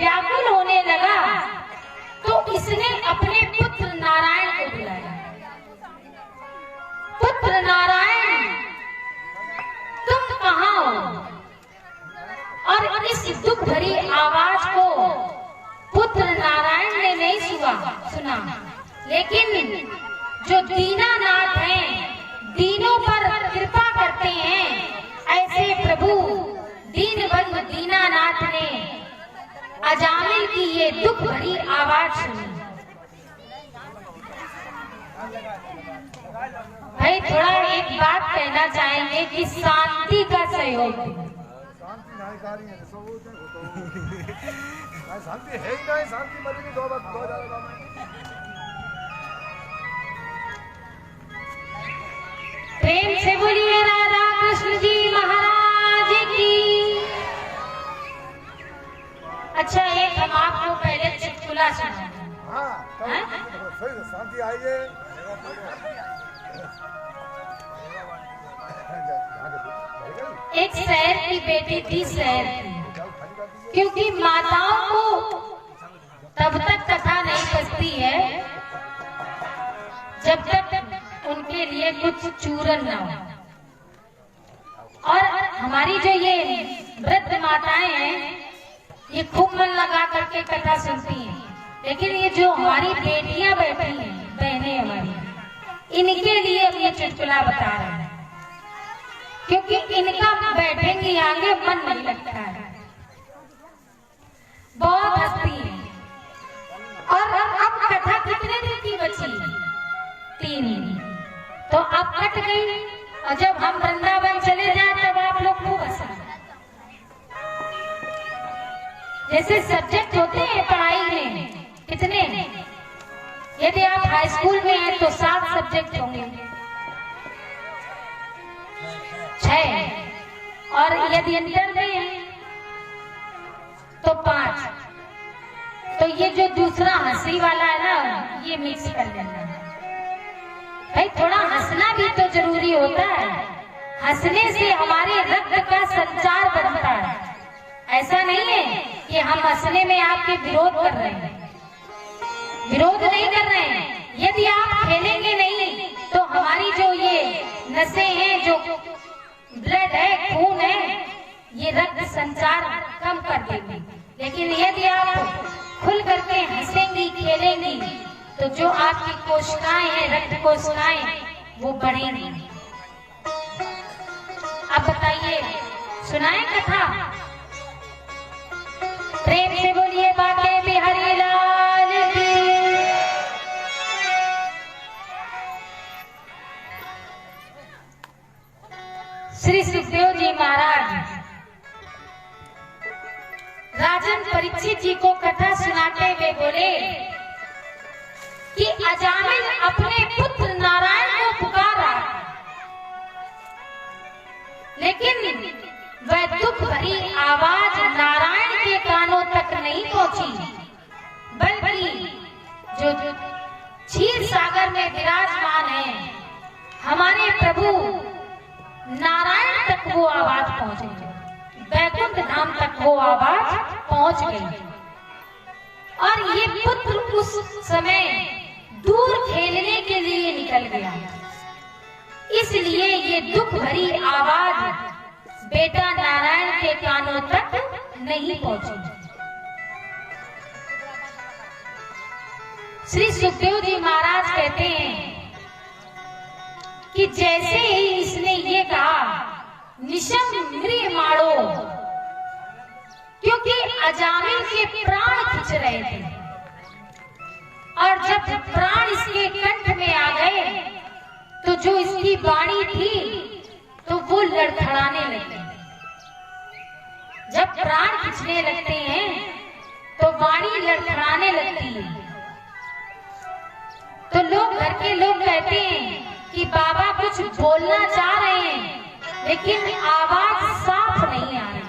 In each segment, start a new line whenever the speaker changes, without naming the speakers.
व्याकुल होने लगा तो इसने अपने पुत्र नारायण को बुलाया। पुत्र नारायण, तुम कहाँ हो? और इस दुख भरी आवाज को पुत्र नारायण ने नहीं सुना, लेकिन जो दीनानाथ हैं, दीनों पर कृपा करते हैं, ऐसे प्रभु दीनबंधु दीनानाथ ने अजामिल की ये दुख भरी आवाज सुनी। भाई थोड़ा एक बात कहना चाहेंगे कि शांति का सहयोग,
शांति है ही नहीं, शांति मरेगी दो
प्रेम से बोलिए राधा कृष्ण जी महाराज की। अच्छा, एक हम आपको पहले चुटकुला सुना।
शांति आइए।
एक शहर की बेटी थी, शहर की, क्योंकि माताओं को तब तक कथा नहीं बचती है जब तक उनके लिए कुछ चूरन ना हो। और हमारी जो ये वृद्ध माताएं हैं, ये खूब मन लगा करके कथा सुनती हैं, लेकिन ये जो हमारी बेटियां बैठी हैं, बहनें हमारी, इनके लिए हम ये चुटकुला बता रहे हैं, क्योंकि इनका बैठेंगे आगे मन नहीं लगता है, बहुत हंसती है। और अब कथा कितने दिन की बची? 3 दिन। तो अब कट गई, और जब हम वृंदावन चले जाए तब आप लोग खूब हंसना। जैसे सब्जेक्ट होते हैं पढ़ाई में, कितने? यदि आप हाई स्कूल में हैं तो 7 सब्जेक्ट होंगे, 6, और यदि इंटर में हैं तो 5। तो ये जो दूसरा हंसी वाला है ना, ये मिक्स कर लेना। भाई थोड़ा हंसना भी तो जरूरी होता है, हंसने से हमारे रक्त का संचार बनता है। ऐसा नहीं है कि हम हंसने में आपके विरोध कर रहे हैं, विरोध नहीं कर रहे हैं। यदि आप खेलेंगे नहीं तो हमारी जो ये नसें हैं, जो ब्लड है, खून है, ये रक्त संचार कम कर देंगे। लेकिन यदि आप खुल करके हंसेंगी, खेलेंगी, तो जो आपकी कोशिकाएं हैं, रक्त कोशिकाएं, वो बढ़ेंगी। अब बताइए, सुनाए कथा? प्रेम से बोलिए बाके बिहारी लाल की। श्री सुखदेव जी महाराज राजन परीक्षित जी को कथा सुनाते हुए बोले कि अजामिल अपने पुत्र नारायण को पुकार रहा, लेकिन वह दुख भरी आवाज नारायण के कानों तक नहीं पहुंची, बल्कि जो क्षीर सागर में विराजमान है हमारे प्रभु नारायण तक वो आवाज पहुंच गई, वैकुंठ धाम तक वो आवाज पहुंच गई। और ये पुत्र उस समय दूर खेलने के लिए निकल गया, इसलिए ये दुख भरी आवाज बेटा नारायण के कानों तक नहीं पहुंची। श्री सुखदेव जी महाराज कहते हैं कि जैसे ही इसने ये कहा, निशम म्रियमाणो, क्योंकि अजामिल के प्राण खिंच रहे थे, और जब प्राण इसके कंठ में आ गए तो जो इसकी वाणी थी तो वो लड़खड़ाने लगी। जब प्राण खिंचने लगते हैं तो वाणी लड़खड़ाने लगती है। तो लोग, घर के लोग कहते हैं कि बाबा कुछ बोलना चाह रहे हैं, लेकिन आवाज साफ नहीं आ रही।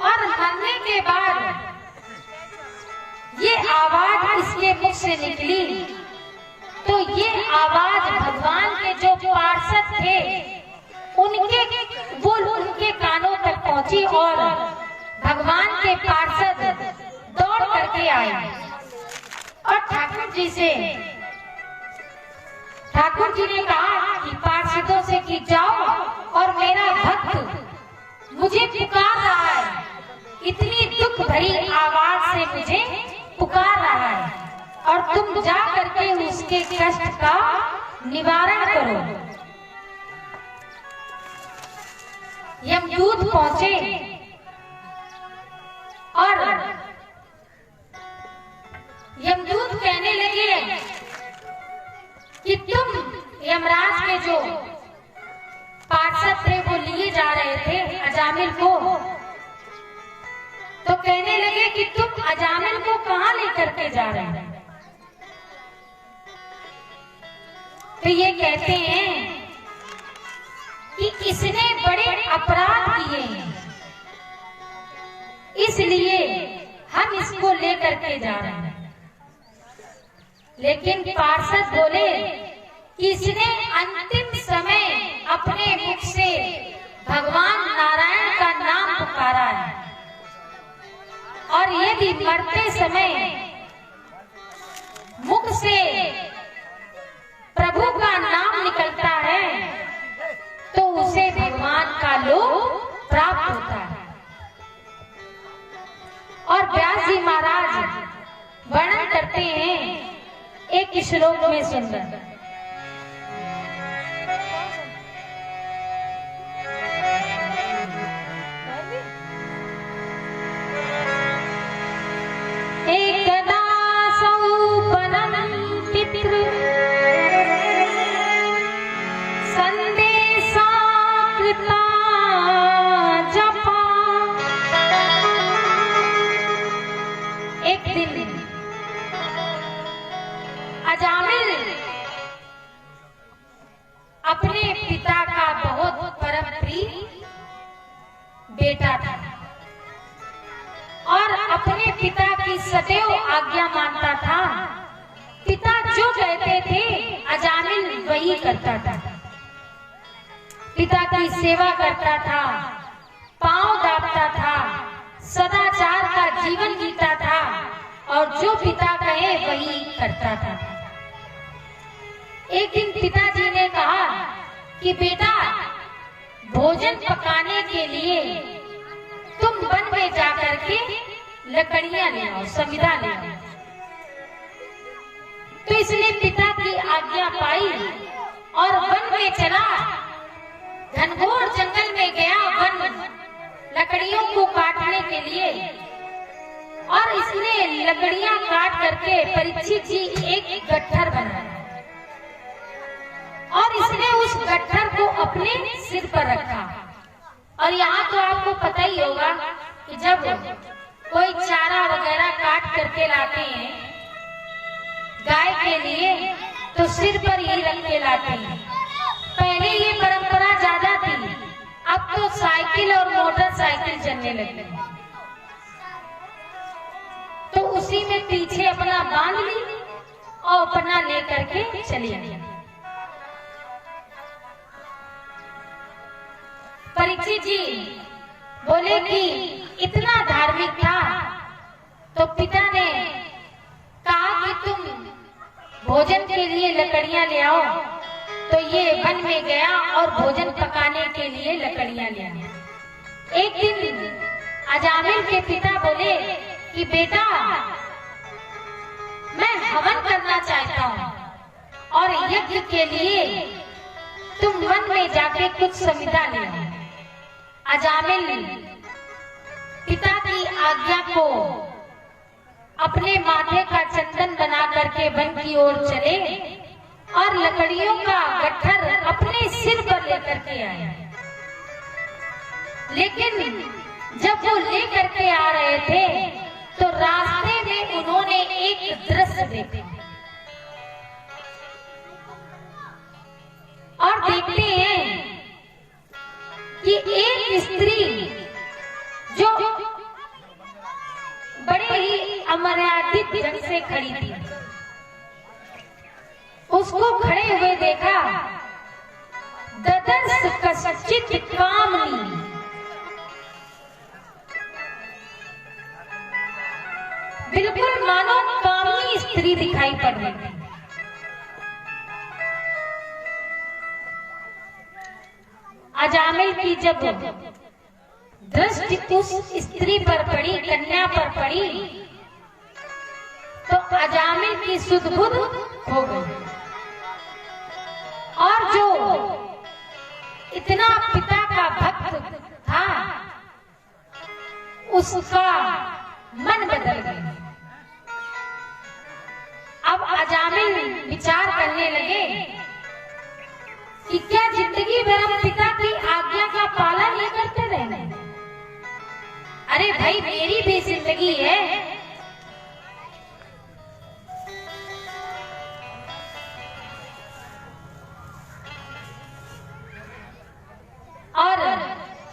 और मरने के बाद ये आवाज इसके मुख से निकली, तो ये आवाज भगवान के जो पार्षद थे उनके कानों तक पहुंची और भगवान के पार्षद दौड़ करके आए और ठाकुर जी ने कहा कि पार्षदों से कि जाओ और मेरा भक्त मुझे पुकार रहा है, इतनी दुख भरी आवाज से मुझे पुकार रहा है और तुम जा करके उसके कष्ट का निवारण करो। यमदूत पहुंचे और यमदूत कहने लगे कि तुम यमराज के जो पार्षद थे वो लिए जा रहे थे अजामिल को, तो कहने लगे कि तुम अजामिल को कहां लेकर के जा रहे हैं? तो ये कहते हैं कि इसने बड़े अपराध किए हैं, इसलिए हम इसको लेकर के जा रहे हैं। लेकिन पार्षद बोले कि इसने अंतिम समय अपने मुख से भगवान नारायण का नाम पुकारा है और यदि मरते समय मुख से प्रभु का नाम निकलता है तो उसे भगवान का लोक प्राप्त होता है। और व्यास जी महाराज वर्णन करते हैं एक श्लोक में सुंदर, एकदा सौपनम पितृ संदेशा कृता जपा। एक दिन अजामिल अपने पिता का बहुत परम प्रिय बेटा था और अपने पिता की सदैव आज्ञा मानता था। पिता जो कहते थे अजामिल वही करता था, पिता की सेवा करता था, पांव दाबता था, सदाचार का जीवन जीता था और जो पिता कहे वही करता था। एक दिन पिताजी ने कहा कि बेटा भोजन पकाने के लिए तुम वन में जाकर के लकड़ियां ले आओ, समिधा ले आओ। तो इसने पिता की आज्ञा पाई और वन में चला, घनघोर जंगल में गया वन लकड़ियों को काटने के लिए और इसने लकड़ियां काट करके परीक्षित जी एक गट्ठर बनाया और इसने उस गट्ठर को अपने सिर पर रखा। और यहाँ तो आपको पता ही होगा कि जब कोई चारा वगैरह काट करके लाते हैं गाय के लिए तो सिर पर ही रख के लाते हैं। पहले ये परंपरा ज्यादा थी, अब तो साइकिल और मोटरसाइकिल चलने लगी, तो उसी में पीछे अपना बांध ली और अपना लेकर के चली गई। परीक्षित जी बोले कि इतना धार्मिक था तो पिता ने कहा कि तुम भोजन के लिए लकड़ियां ले आओ, तो ये वन में गया और भोजन पकाने के लिए लकड़ियां ले आया। एक दिन अजामिल के पिता बोले कि बेटा मैं हवन करना चाहता हूँ और यज्ञ के लिए तुम वन में जाके कुछ समिधा ले आओ। अजामिल पिता की आज्ञा को अपने माथे का चंदन बना करके वन की ओर चले और लकड़ियों का गट्ठर अपने सिर पर लेकर के आए। लेकिन जब वो लेकर के आ रहे थे तो रास्ते में उन्होंने एक दृश्य देखा और देखते हैं कि एक स्त्री जो बड़े ही अमर्यादित ढंग से खड़ी थी, उसको खड़े हुए देखा। ददर्श कश्चित कामनी, स्त्री दिखाई पड़ रही थी। अजामिल की जब दृष्टि उस स्त्री पर पड़ी, कन्या पर पड़ी, तो अजामिल की सुध बुध खो गई। और जो इतना पिता का भक्त था, उसका मन बदल गया। अब अजामिल विचार करने लगे कि क्या जिंदगी भर हम पिता की आज्ञा का पालन नहीं करते रहना? अरे भाई, मेरी भी जिंदगी है। और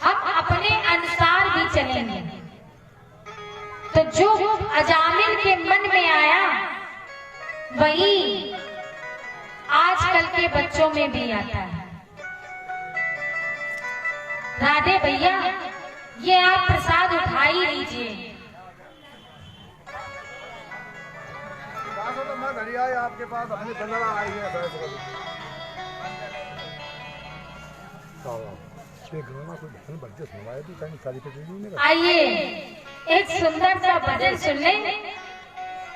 हम अपने अनुसार भी चलेंगे। तो जो अजामिल के मन में आया, वही आजकल के बच्चों में भी आता है। राधे भैया, ये आप प्रसाद उठा ही लीजिए।
तो मैं घड़ी आई आपके पास, अपनी बंदरा आई है।
आइए एक सुंदर सा भजन सुन लें,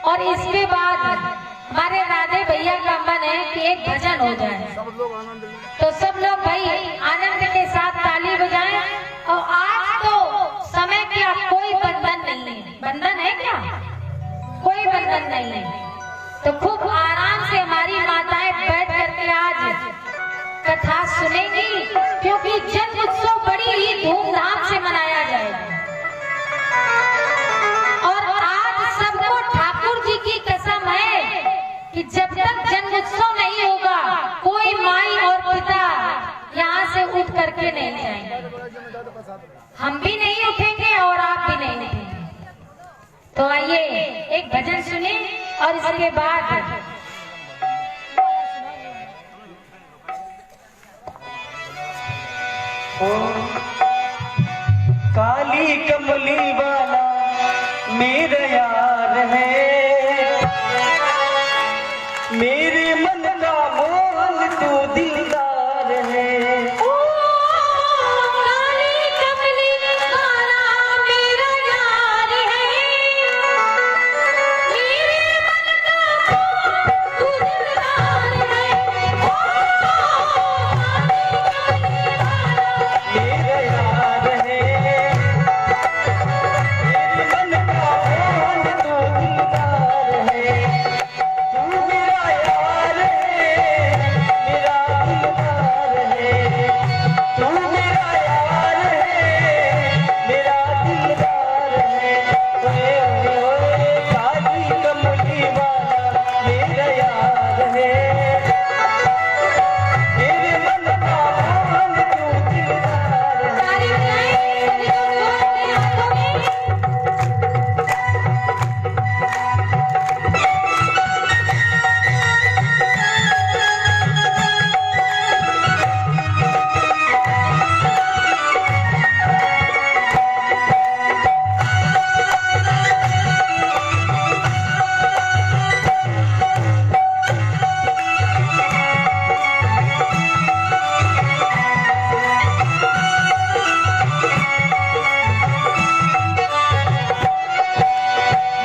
और इसके बाद हमारे राधे भैया का मन है कि एक भजन हो जाए।
सब लोग आनंद लें।
तो सब लोग भाई आनंद के साथ ताली बजाएं। और आज तो समय का कोई बंधन नहीं है। बंधन है क्या? कोई बंधन नहीं है। तो खूब आराम से हमारी माताएं बैठ करके आज कथा सुनेंगी, क्योंकि जन्म उत्सव बड़ी ही धूमधाम से मनाया जाएगा। और आज सबको ठाकुर जी की कसम है कि जब तक जन्म उत्सव नहीं होगा, कोई माई और पिता यहाँ से उठ करके नहीं जाएंगे। हम भी नहीं उठेंगे और आप भी नहीं उठेंगे। तो आइए एक भजन सुने, और इसके बाद
काली कमली वाला मेरा यार है, मेरे मन का मोहन तू दिलदार है।
काली कमली वाला मेरा यार है, मेरे मन का तू दिलदार है।
मेरा यार है, मेरे मन का मोहन तू दिलदार है। तू मेरा यार है, मेरा दिलदार है। तू मेरा यार है, मेरा दिलदार है। ओए ओए ओए, काली कमली वाला मेरा यार है, मेरे मन का मोहन तू दिलदार है।
ताली बजाएं, सभी लोग जोर से हाथों में।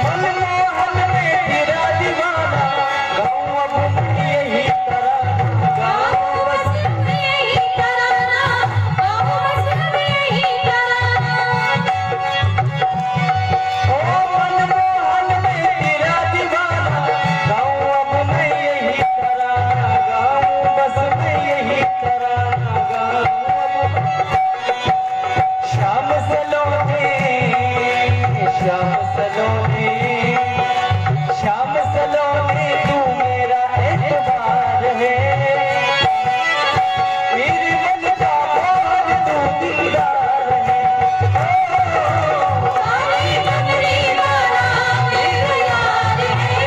मनमोहन में तेरा दीवाना, गाँव अब यही तराना, गाँव
बस यही तराना, बस यही तराना।
ओ मनमोहन में तेरा दीवाना, गाँव अब मैं यही तराना, गाँव बस मैं यही तराना, गाँव श्याम सलोने, श्याम सलोने, श्याम सलोने तू मेरा एतबार है, मेरे मन का मोहन तू दिलदार है।
काली कमली वाला मेरा यार है,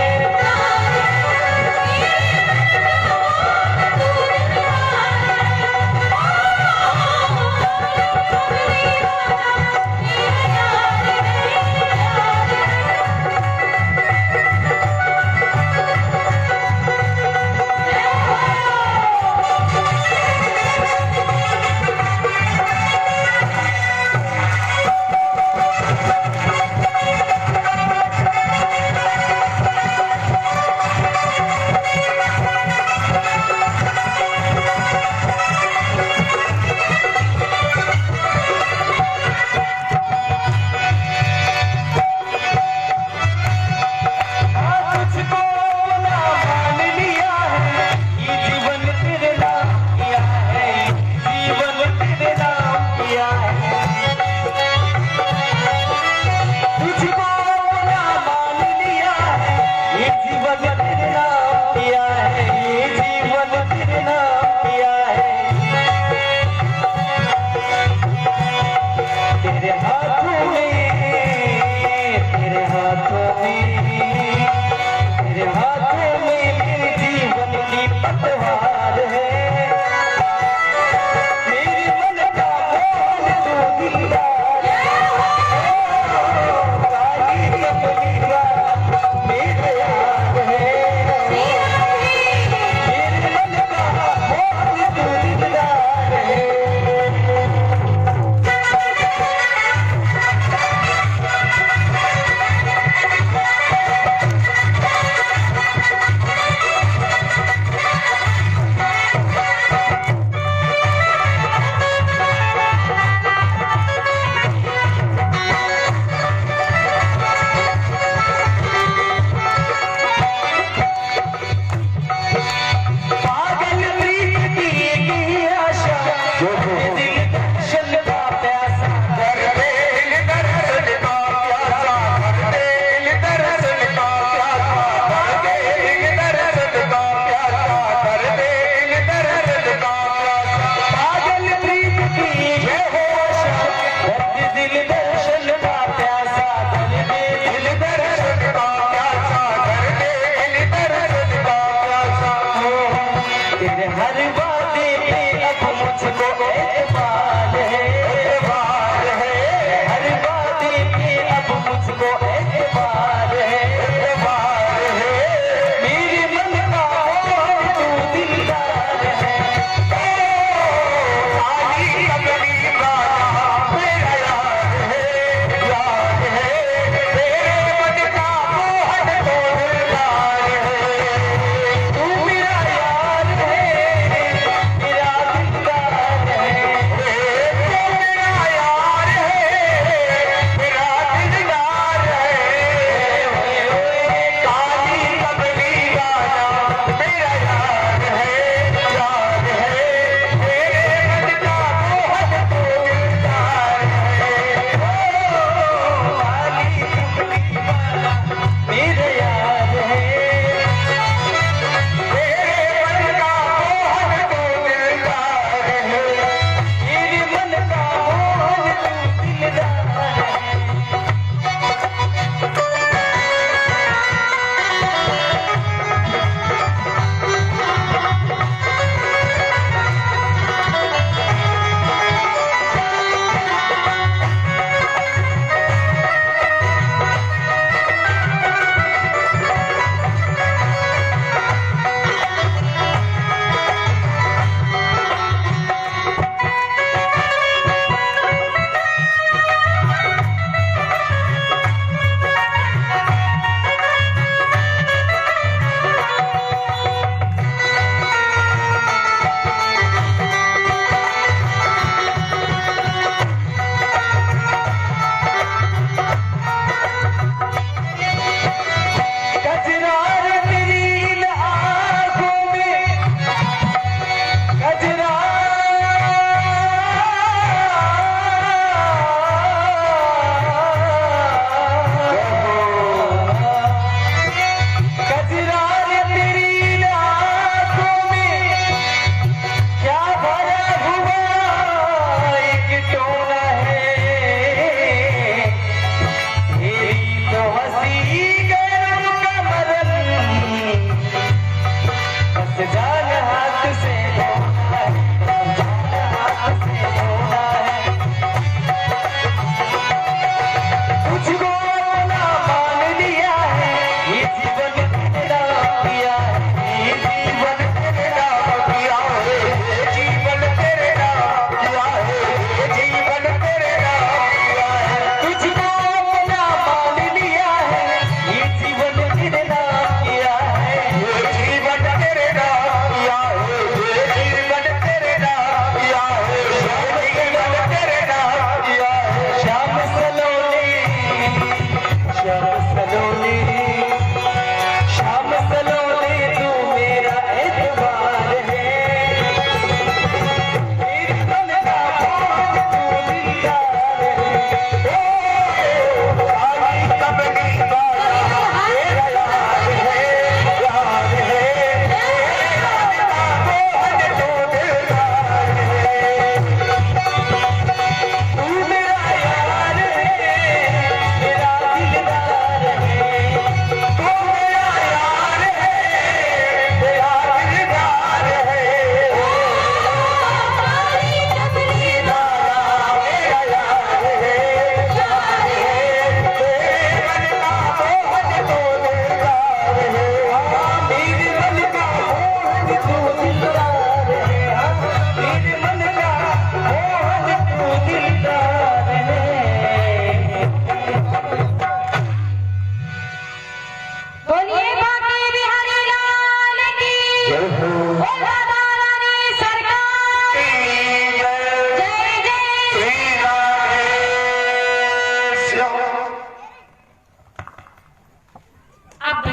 अब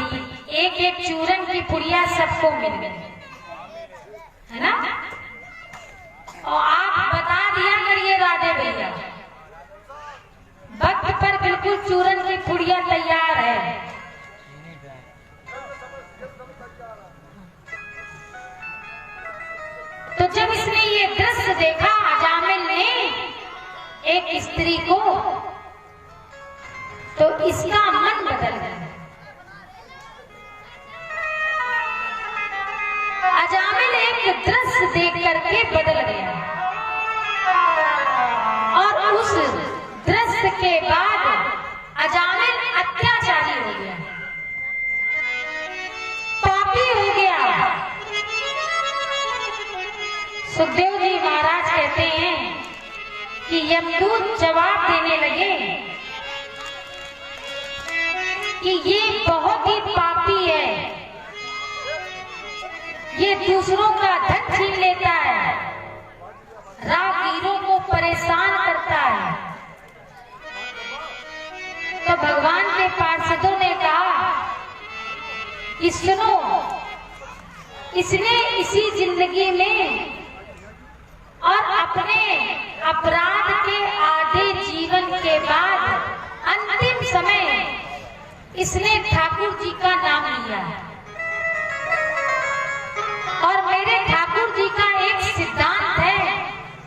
एक एक चूरन की पुड़िया सबको मिल गई, है ना? और आप बता दिया करिए राधे भैया, वक्त पर बिल्कुल चूरन की पुड़िया तैयार है। तो जब इसने ये दृश्य देखा अजामिल ने एक स्त्री को, तो इसका मन बदल गया। अजामिल एक दृश्य देख करके बदल गया और उस दृश्य के बाद अजामिल अत्याचारी हो गया, पापी हो गया। सुखदेव जी महाराज कहते हैं कि यमदूत जवाब देने लगे कि ये बहुत ही पापी है, ये दूसरों का धन छीन लेता है, राहगीरों को परेशान करता है। तो भगवान के पार्षदों ने कहा कि सुनो, इसने इसी जिंदगी में और अपने अपराध के आधे जीवन के बाद अंतिम समय इसने ठाकुर जी का नाम लिया। और मेरे ठाकुर जी का एक सिद्धांत है।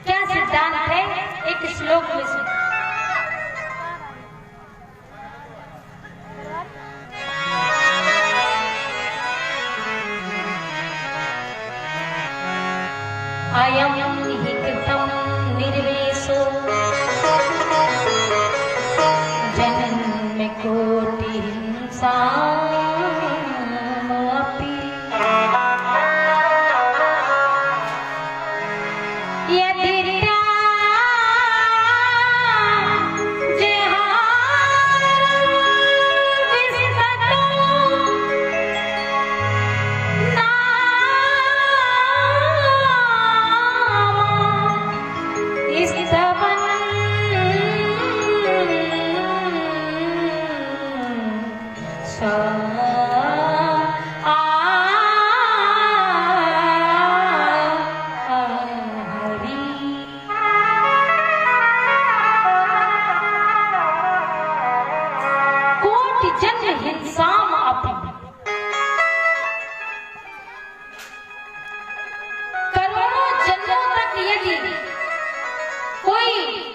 क्या सिद्धांत है? एक श्लोक में सुन। अयं हि कृतं निर्वेशो जन्म कोटि हिंसामपि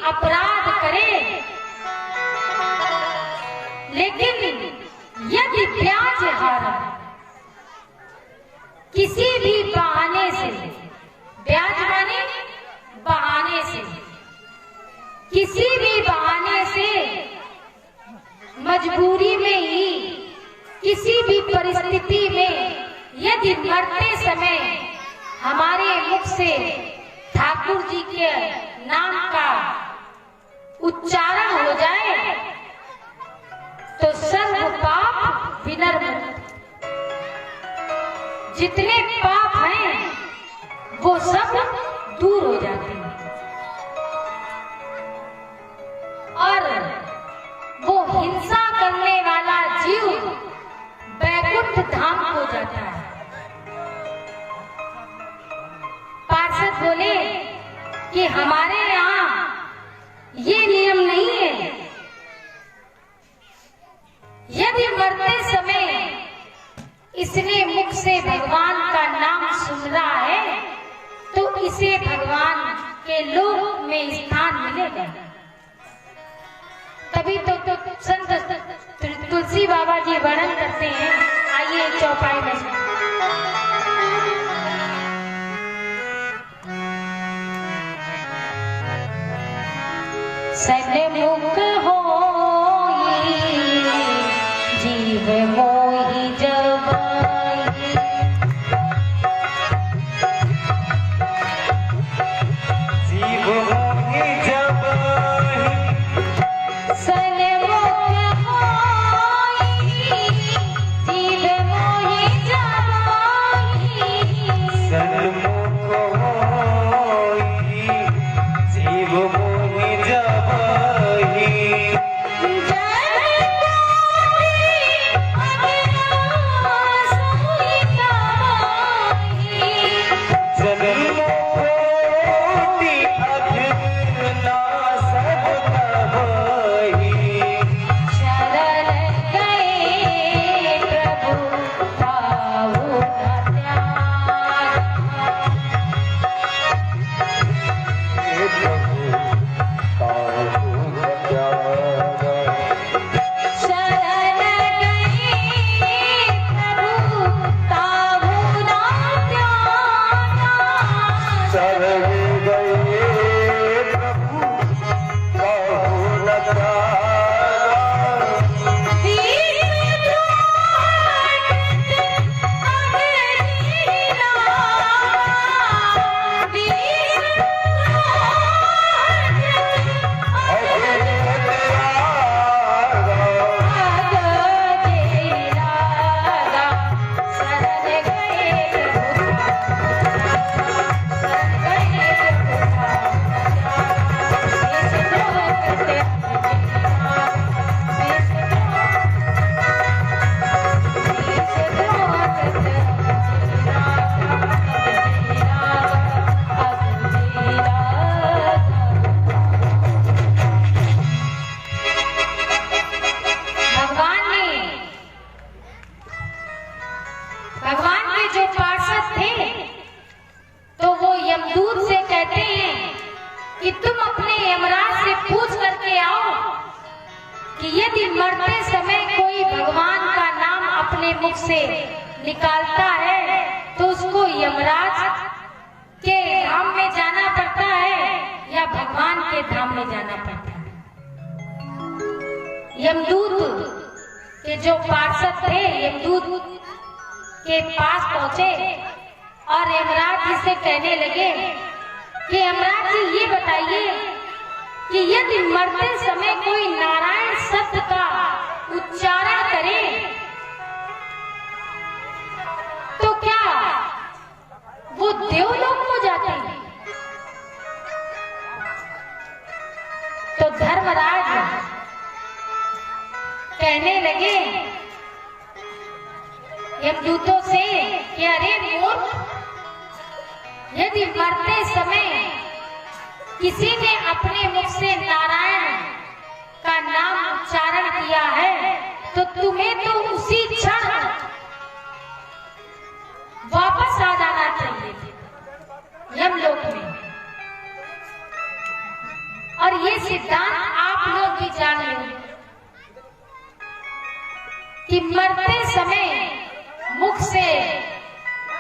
अपराध करे, लेकिन यदि ब्याज हारा किसी भी बहाने से, ब्याज माने बहाने से, किसी भी बहाने से मजबूरी में ही किसी भी परिस्थिति में यदि मरते समय हमारे मुख से ठाकुर जी के नाम का उच्चारण हो जाए तो सर्व पाप विनर्मुक्त। जितने पाप हैं वो सब दूर हो जाते हैं और वो हिंसा करने वाला जीव बैकुंठ धाम हो जाता है। पार्षद बोले कि हमारे यहाँ ये नियम नहीं है, यदि मरते समय इसने मुख से भगवान का नाम सुन रहा है तो इसे भगवान के लोक में स्थान मिलेगा। तभी तो संत तुलसी बाबा जी वर्णन करते हैं। आइए चौपाई में सन्मुख होई जीव मोहि जबाई,
जीव मोहि जबाई,
सन्मुख होई जीव मोहि जबाई,
सन्मुख होई जीव मोहि जबाई।
कि यदि मरते समय कोई भगवान का नाम अपने मुख से निकालता है तो उसको यमराज के धाम में जाना पड़ता है या भगवान के धाम में जाना पड़ता है। यमदूत के जो पार्षद थे यमदूत के पास पहुंचे और यमराज जी से कहने लगे कि यमराज जी ये बताइए कि यदि मरते समय कोई नारायण शब्द का उच्चारण करे तो क्या वो देवलोक को जाते हैं? तो धर्मराज कहने लगे यमदूतों से कि अरे मूर्ख, यदि मरते समय किसी ने अपने मुख से नारायण का नाम उच्चारण किया है तो तुम्हें तो उसी क्षण वापस आ जाना चाहिए यमलोक में। और ये सिद्धांत आप लोग भी जान लो कि मरते समय मुख से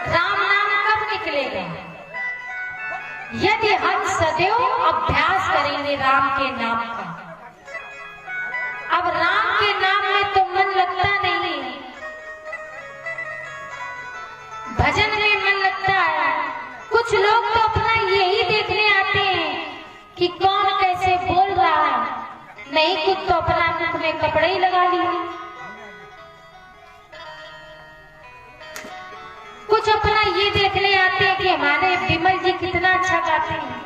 राम नाम कब निकलेगा? यदि हम सदैव अभ्यास करेंगे राम के नाम का। अब राम के नाम में तो मन लगता नहीं है, भजन में मन लगता है। कुछ लोग तो अपना यही देखने आते हैं कि कौन कैसे बोल रहा है, नहीं कुछ तो अपना मुख में कपड़े ही लगा लिए। कुछ अपना ये देखने आते हैं कि हमारे विमल जी कितना अच्छा गाते हैं,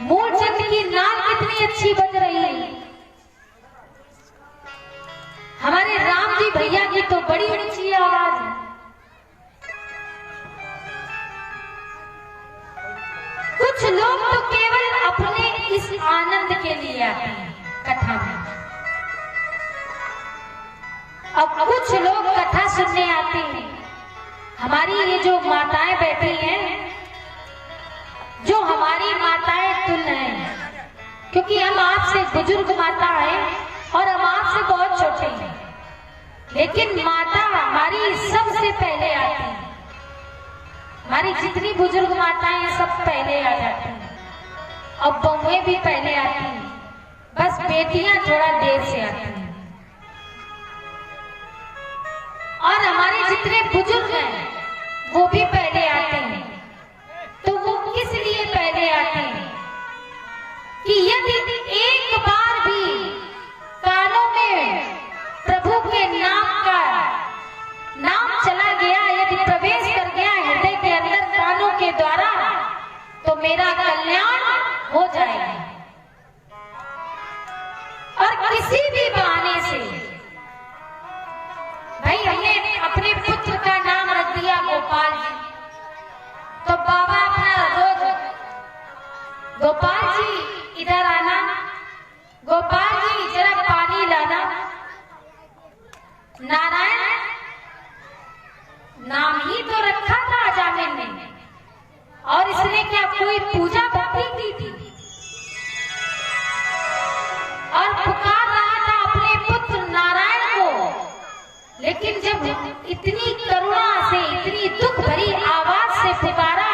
मूलचंद की नाल कितनी अच्छी बज रही है, हमारे राम जी भैया की तो बड़ी ऊंची आवाज है। कुछ लोग तो केवल अपने इस आनंद के लिए आते हैं कथा में, अब कुछ लोग कथा सुनने आते हैं। हमारी ये जो माताएं बैठी हैं, जो हमारी माताएं तुल हैं, क्योंकि हम आपसे बुजुर्ग माता हैं और हम आपसे बहुत छोटे हैं, लेकिन माता हमारी सबसे पहले आती है। हमारी जितनी बुजुर्ग माताएं हैं सब पहले आ जाती हैं और बहुएं भी पहले आती हैं, बस बेटियां थोड़ा देर से आती हैं। और हमारे जितने बुजुर्ग हैं वो भी पहले आते हैं। तो वो किस लिए पहले आते हैं कि यदि एक बार भी कानों में प्रभु के नाम का नाम चला गया, यदि प्रवेश कर गया हृदय के अंदर कानों के द्वारा, तो मेरा कल्याण हो जाएगा। और किसी भी बहाने से, भाई हमने अपने पुत्र का नाम रख दिया गोपाल जी, तो बाबा अपना रोज गोपाल जी इधर आना, गोपाल जी जरा पानी लाना, नारायण नाम ही तो रखा था अजामिल ने, और इसने क्या कोई पूजा भक्ति की थी? और पुकार रहा था अपने पुत्र नारायण को, लेकिन जब इतनी करुणा से, इतनी दुख भरी आवाज से पुकारा,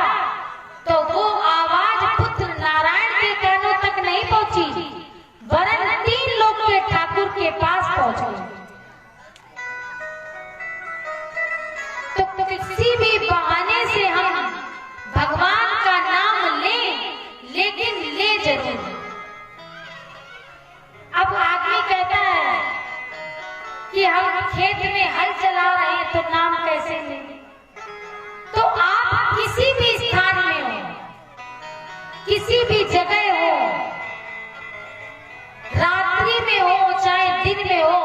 तो वो आवाज पुत्र नारायण के कानों तक नहीं पहुंची, वरन 3 लोग के ठाकुर के पास पहुंच गई। तो किसी भी बहाने से हम भगवान का नाम लें, लेकिन ले जरूर। अब आदमी कहता है कि हम खेत में हल चला रहे हैं तो नाम कैसे लें? तो आप किसी भी स्थान में हो, किसी भी जगह हो, रात्रि में हो चाहे दिन में हो,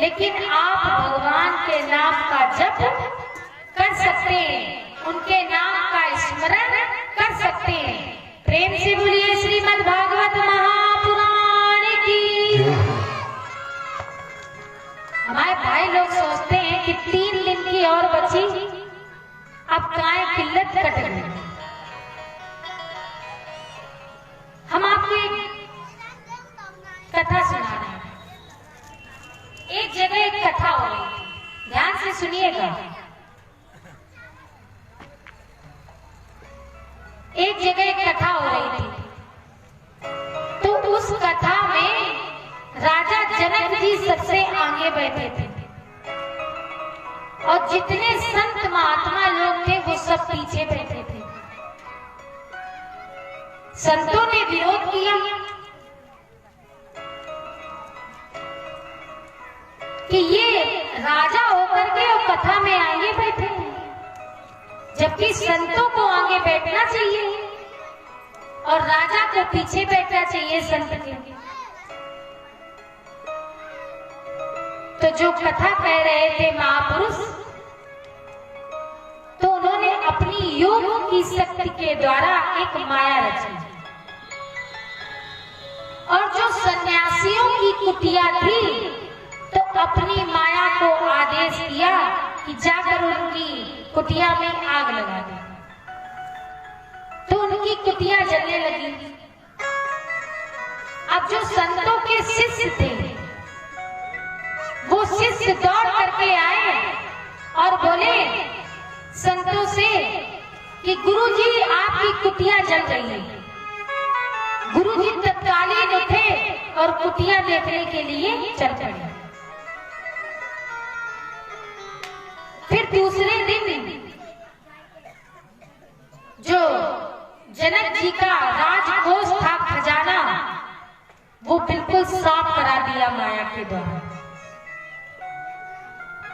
लेकिन आप भगवान के नाम का जप कर सकते हैं, उनके नाम का स्मरण कर सकते हैं। प्रेम से बोलिए श्रीमद् भागवत महापुराण की। हमारे भाई लोग सोचते हैं कि 3 दिन की और बची, अब काय किल्लत कट गई। हम आपको एक कथा सुना सुनिएगा। एक जगह एक कथा हो रही थी, तो उस कथा में राजा जनक जी सबसे आगे बैठे थे और जितने संत महात्मा लोग थे वो सब पीछे बैठे थे। संतों ने विरोध किया कि ये राजा होकर के और कथा में आगे बैठे हैं, जबकि संतों को आगे बैठना चाहिए और राजा को पीछे बैठना चाहिए संत के। तो जो कथा कह रहे थे महापुरुष, तो उन्होंने अपनी योग की शक्ति के द्वारा एक माया रची और जो सन्यासियों की कुटिया थी, तो अपनी माया को आदेश दिया कि जाकर उनकी कुटिया में आग लगा दे। तो उनकी कुटिया जलने लगी। अब जो संतों के शिष्य थे, वो शिष्य दौड़ करके आए और बोले संतों से कि गुरुजी आपकी कुटिया जल रही है। गुरुजी तत्कालीन उठे और कुटिया देखने के लिए चल पड़े। फिर दूसरे दिन जो जनक जी का राजकोष था, खजाना, वो बिल्कुल साफ करा दिया माया के द्वारा।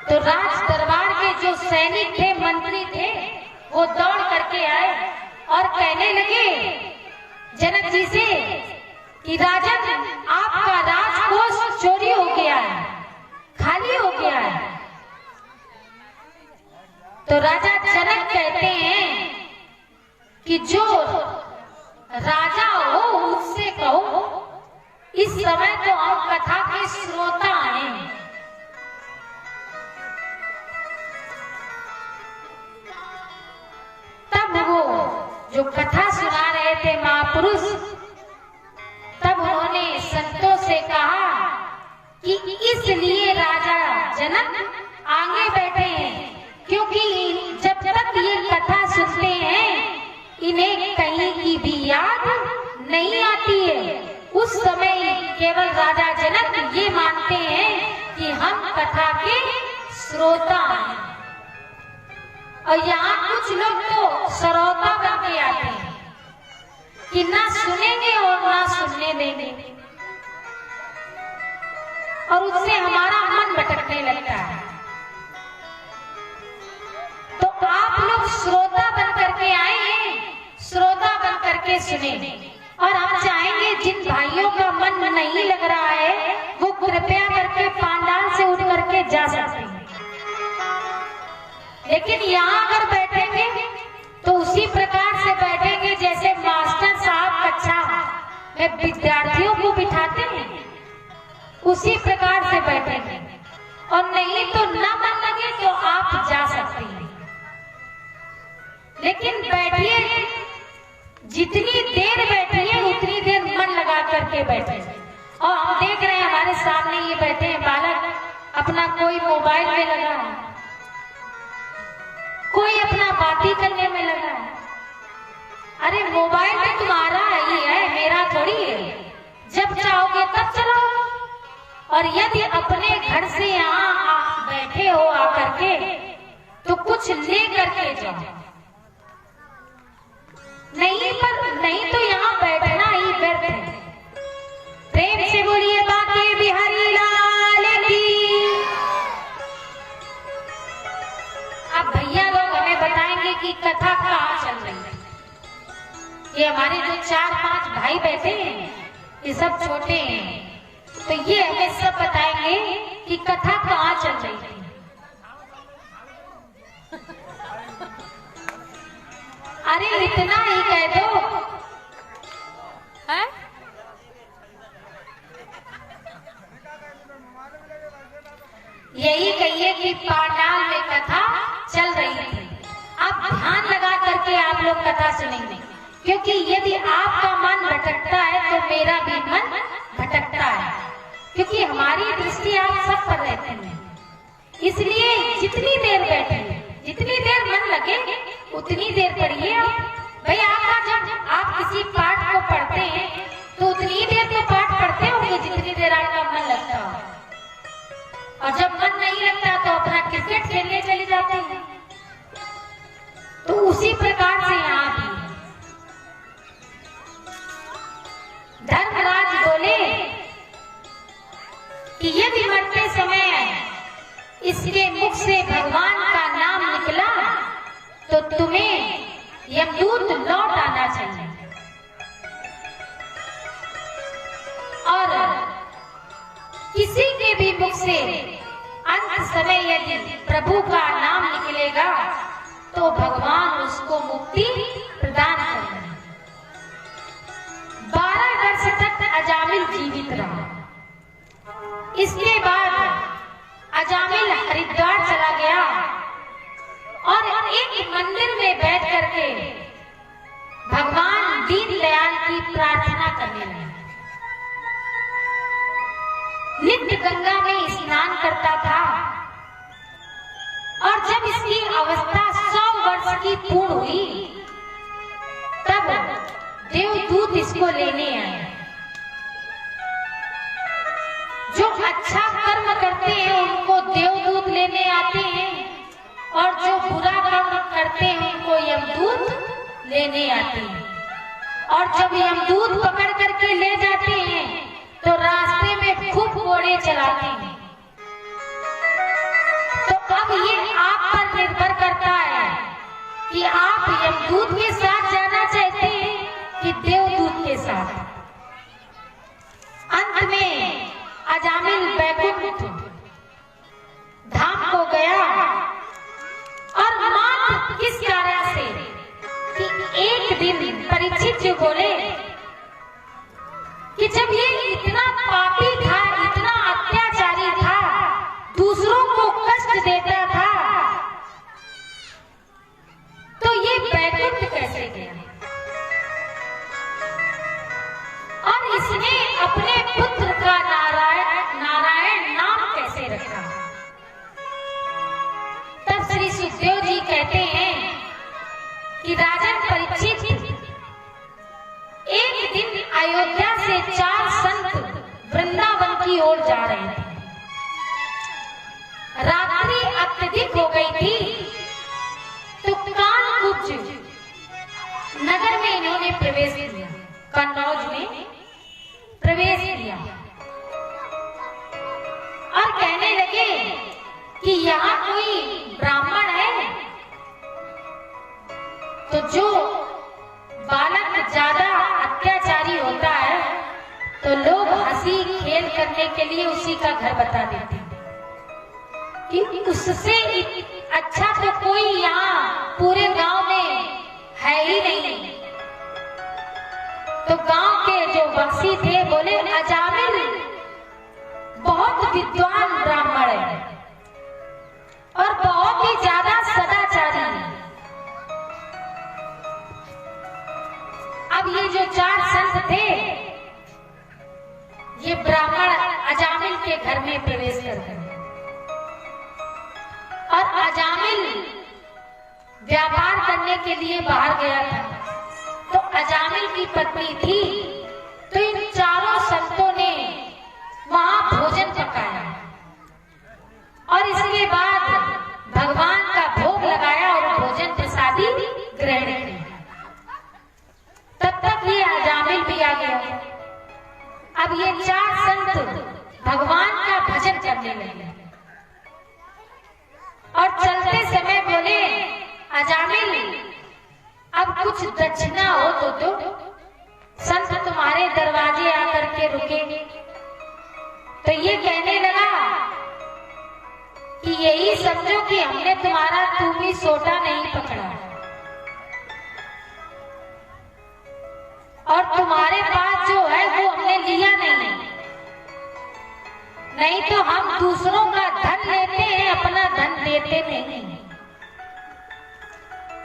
तो राज दरबार के जो सैनिक थे, मंत्री थे, वो दौड़ करके आए और कहने लगे जनक जी से कि राजन, आपका राजकोष चोरी हो गया है, खाली हो गया है। तो राजा जनक कहते हैं कि जो राजा हो उससे कहो इस समय तो हम कथा के श्रोता हैं। तब वो जो कथा सुना रहे थे महापुरुष, तब उन्होंने संतों से कहा कि इसलिए राजा जनक आगे बैठे हैं, क्योंकि जब तक ये कथा सुनते हैं इन्हें कहीं की भी याद नहीं आती है। उस समय केवल राजा जनक ये मानते हैं कि हम कथा के श्रोता हैं। और यहाँ कुछ लोग तो श्रोता बन के आते हैं कि ना सुनेंगे और ना सुनने देंगे, और उससे हमारा मन भटकने लगता है। तो आप लोग श्रोता बन करके आए हैं, श्रोता बन करके सुने। और हम चाहेंगे जिन भाइयों का मन नहीं लग रहा है वो कृपया करके पांडाल से उठ करके जा सकते हैं, लेकिन यहाँ अगर बैठेंगे तो उसी प्रकार से बैठेंगे जैसे मास्टर साहब कक्षा में विद्यार्थियों को बिठाते हैं, उसी प्रकार से बैठेंगे। और नहीं तो ना मन लगे तो आप जा सकते हैं, लेकिन बैठिए, जितनी देर बैठिए उतनी देर मन लगा करके बैठे। और हम देख रहे हैं हमारे सामने ये बैठे हैं बालक, अपना कोई मोबाइल में लगा है, कोई अपना बातें करने में लगा है। अरे मोबाइल तो तुम्हारा ही है, मेरा थोड़ी है। जब चाहोगे तब चलाओ, और यदि अपने घर से यहाँ बैठे हो आकर के तो कुछ ले करके जाओ, नहीं तो यहाँ बैठना ही व्यर्थ है। प्रेम से बोलिए बांके बिहारी लाल की। अब भैया लोग हमें बताएंगे कि कथा कहाँ चल रही है। ये हमारे जो 4-5 भाई बैठे हैं, ये सब छोटे हैं, तो ये हमें सब बताएंगे कि कथा कहाँ चल रही है। अरे इतना ही कह दो है? यही कहिए कि पांडाल में कथा चल रही थी। अब ध्यान लगा करके आप लोग कथा सुनेंगे, क्योंकि यदि आपका मन भटकता है तो मेरा भी मन भटकता है, क्योंकि हमारी दृष्टि आप सब पर रहती है। इसलिए जितनी देर बैठे, जितनी देर मन लगे उतनी देर पढ़िए आप। भाई आपका जब आप किसी पाठ को पढ़ते हैं तो उतनी देर तो पाठ पढ़ते होंगे जितनी देर आपका मन लगता हो, और जब मन नहीं लगता तो अपना क्रिकेट खेलने चले जाते हैं। तो उसी प्रकार से यहाँ भी धर्मराज बोले कि यदि मरते समय इसके मुख से भगवान का नाम निकला तो तुम्हें यमदूत लौट आना चाहिए, और किसी के भी मुख से अंत समय यदि प्रभु का नाम निकलेगा तो भगवान उसको मुक्ति प्रदान करेंगे। 12 वर्ष तक अजामिल जीवित रहा। इसके बाद अजामिल हरिद्वार चला गया और एक मंदिर में बैठ करके भगवान दीनदयाल की प्रार्थना करने लगा। नित्य गंगा में स्नान करता था, और जब इसकी अवस्था 100 वर्ष की पूर्ण हुई तब देवदूत इसको लेने आए। जो अच्छा कर्म करते हैं उनको देवदूत लेने आते हैं, और जो बुरा कर्म करते हैं उनको यमदूत लेने आते हैं। और जब यमदूत पकड़ करके ले जाते हैं तो रास्ते में खूब घोड़े चलाते हैं। तो अब ये आप पर निर्भर करता है कि आप यमदूत के साथ जाना चाहते हैं कि देवदूत के साथ। अंत में अजामिल बैकुंठ धाम को गया, और मात्र किस कारण से कि एक दिन परीक्षित जी बोले कि जब ये इतना पापी था, इतना अत्याचारी था, दूसरों को कष्ट देता था, तो ये बैकुंठ कैसे गया? और इसने अपने पुत्र का नारायण नाम कैसे रखा? तब श्री सुखदेव जी कहते हैं कि राजन परीक्षित, एक दिन अयोध्या से 4 संत वृंदावन की ओर जा रहे थे। रात्रि अत्यधिक हो गई थी, तो कानकुब्ज नगर में इन्होंने प्रवेश किया, कन्नौज में प्रवेश किया, और कहने लगे कि यहाँ कोई ब्राह्मण है। तो जो बालक ज्यादा अत्याचारी होता है तो लोग हंसी खेल करने के लिए उसी का घर बता देते हैं कि उससे अच्छा तो कोई यहाँ पूरे गांव में है ही नहीं। तो गांव के जो बख्शी थे बोले अजामिल बहुत विद्वान ब्राह्मण है और बहुत ही ज्यादा सदाचारी है। अब ये जो 4 संत थे ये ब्राह्मण अजामिल के घर में प्रवेश कर गए, और अजामिल व्यापार करने के लिए बाहर गया था। तो अजामिल की पत्नी थी, तो इन 4 संतों ने वहां भोजन पकाया और इसके बाद भगवान का भोग लगाया और भोजन प्रसादी ग्रहण की। तब तक ये अजामिल भी आ गया। अब ये 4 संत भगवान का भजन करने लगे और चलते समय बोले अजामिल अब कुछ दक्षिणा हो तो दो, संत तुम्हारे दरवाजे आकर के रुकेंगे। तो ये कहने लगा कि यही समझो कि हमने तुम्हारा तुम्ही सोटा नहीं पकड़ा और तुम्हारे पास जो है वो हमने लिया नहीं तो हम दूसरों का धन लेते हैं, अपना धन देते नहीं।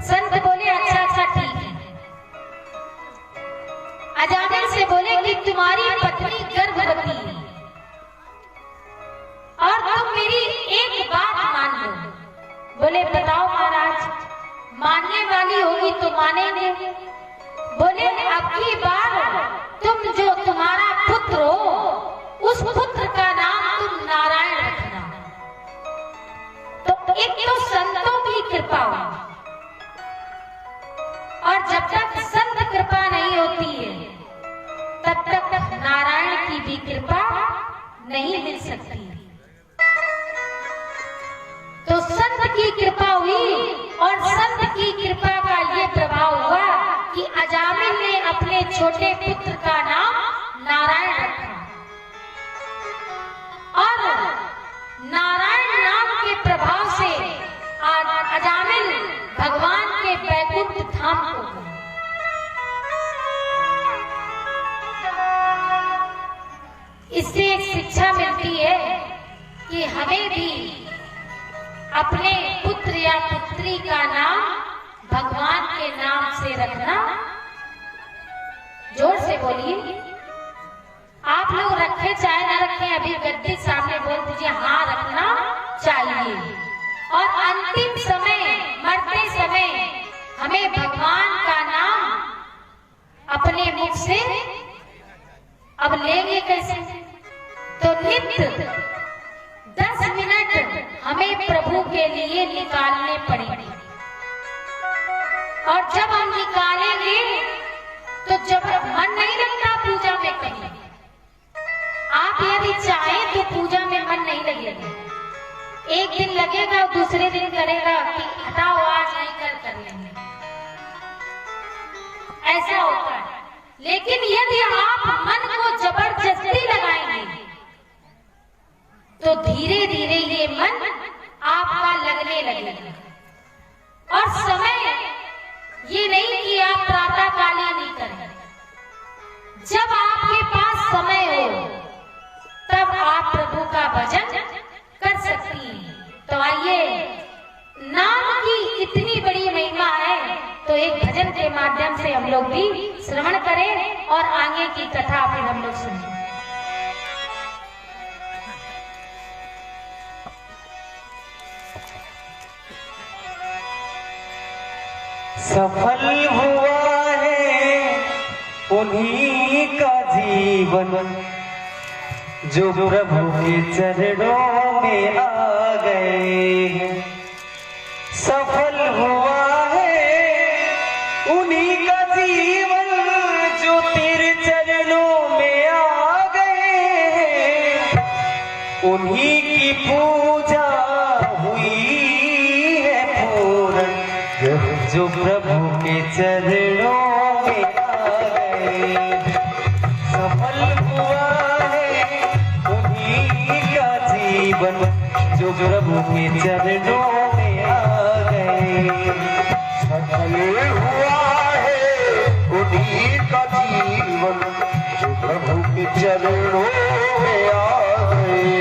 संत बोले अच्छा ठीक है। अजामिल से बोले कि तुम्हारी पत्नी गर्भवती है और तुम मेरी एक बात वाली होगी तो मानेंगे। बोले अब की बार तुम जो तुम्हारा पुत्र हो उस पुत्र का नाम तुम नारायण रखना। तो एक तो संतों की कृपा हुई, और जब तक संत कृपा नहीं होती है तब तक नारायण की भी कृपा नहीं मिल सकती। तो संत की कृपा हुई, और संत की कृपा का ये प्रभाव हुआ कि अजामिल ने अपने छोटे पुत्र का नाम नारायण रखा, और नारायण नाम के प्रभाव से अजामिल भगवान के बैकुंठ धाम को गए। इससे एक शिक्षा मिलती है कि हमें भी अपने पुत्र या पुत्री का नाम भगवान के नाम से रखना। जोर से बोलिए, आप लोग रखे चाहे ना रखें, अभी गद्दी सामने बोल दीजिए हाँ रखना चाहिए। और अंतिम समय, मरते समय हमें भगवान का नाम अपने मुख से अब लेंगे कैसे? तो नित्य 10 मिनट हमें प्रभु के लिए निकालने पड़ेंगे, और जब हम निकालेंगे तो जब मन नहीं लगता पूजा में कहीं, आप यदि चाहें तो पूजा में मन नहीं लगेगा, एक दिन लगेगा दूसरे दिन करेगा कि हटाओ आज नहीं कर लेंगे, ऐसा होता है। लेकिन यदि आप मन को जबरदस्ती लगाएंगे तो धीरे धीरे ये मन आपका लगने लगेगा। और समय ये नहीं कि आप प्रातः काली नहीं करें, जब आपके पास समय हो तब आप प्रभु का भजन कर सकती हैं। तो आइए, नाम की इतनी बड़ी महिमा है तो एक भजन के माध्यम से हम लोग भी श्रवण करें और आगे की कथा फिर हम लोग सुनें।
सफल हुआ है उन्हीं का जीवन जो प्रभु के चरणों में आ गए। सफल हुआ है उन्हीं का जीवन जो तेरे चरणों में आ गए। उन्हीं की पूजा हुई है पूर्ण जो प्रभु के चरणों में आ गए। सफल हुआ है उन्हीं का जीवन जो प्रभु के चरणों में आ गए।
सफल हुआ है उन्हीं का जीवन जो प्रभु के चरणों में आ गए।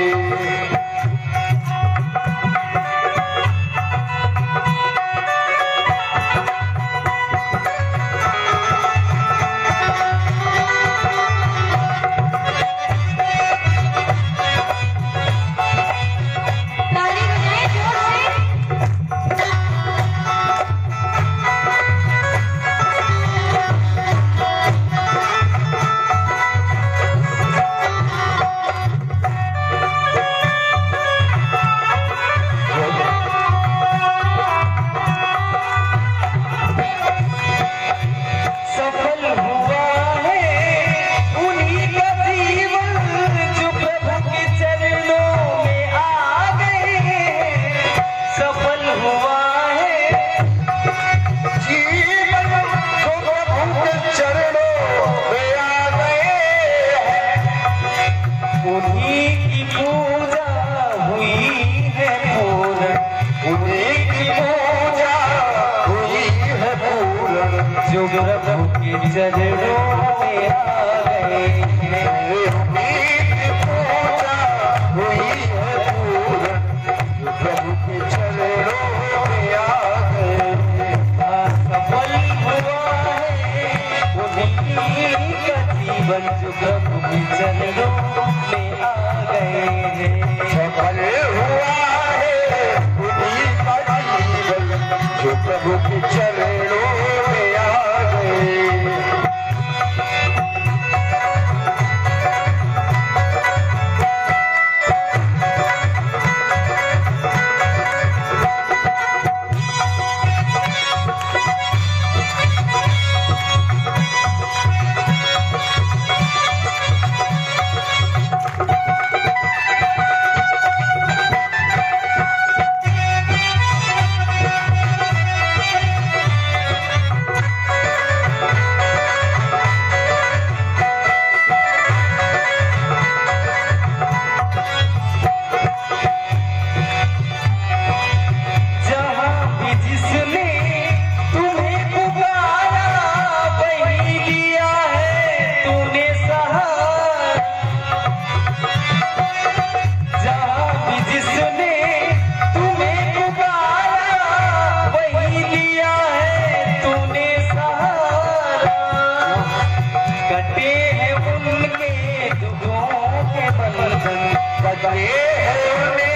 कटे हैं उनके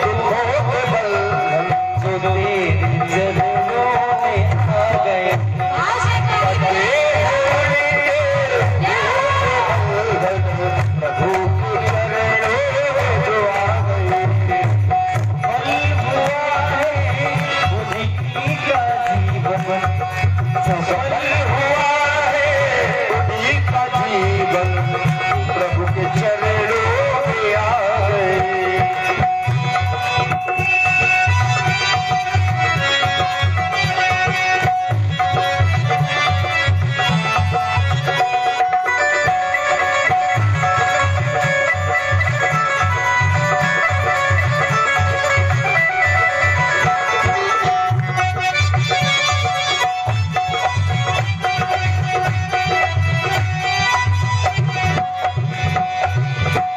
दुखों के बंधन
जो तेरे चरणों में आ गए।
कटे हैं उनके प्रभु के चरणों में जो आ गए।
फल हुआ है उन्हीं का जीवन,
सफल हुआ है उन्हीं का जीवन, प्रभु के चरणों में आ गए।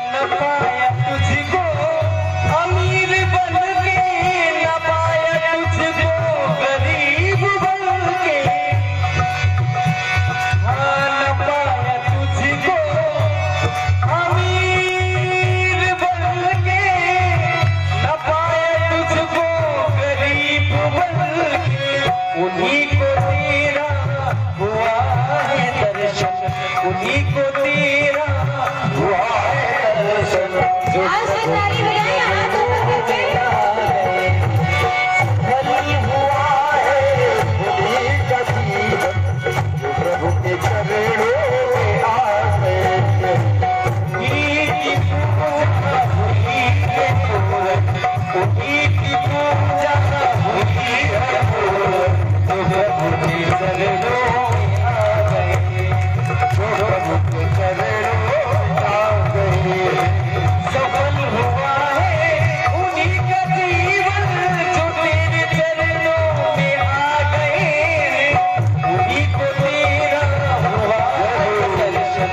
न पाया तुझको अमीर बन के, न पाया तुझको गरीब बन के, हाँ न पाया तुझको अमीर बन के, न पाया तुझको गरीब बन के। उन्हीं को तेरा हुआ है दर्शन, उन्हीं को तेरा
हुआ है दर्शन, जो
आज से ताली बजाएं, हाथ ऊपर करके।
फल हुआ है उन्हीं का जीवन, जो प्रभु के चरणों में आ गए।
उन्हीं की पूजा हुई है पूरन, उन्हीं की पूजा हुई है पूरन, जो प्रभु के चरणों में आ गए।
जो प्रभु के चरणों में आ गए।
सफल हुआ है उन्हीं का जीवन, जो तेरे चरणों में आ गए। उन्हीं को तेरा हुआ है दर्शन,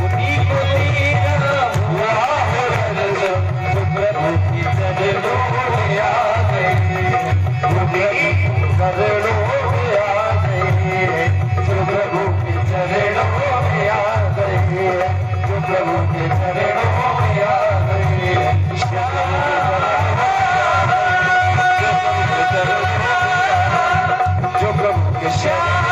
उन्हीं को तेरा हुआ है दर्शन, जो प्रभु के चरणों में आ गए।
उन्हीं चरणों में आ गए, जो प्रभु के चरणों में आ गए, जो प्रभु के चरणों में आ गए। जो प्रभु के चरणों में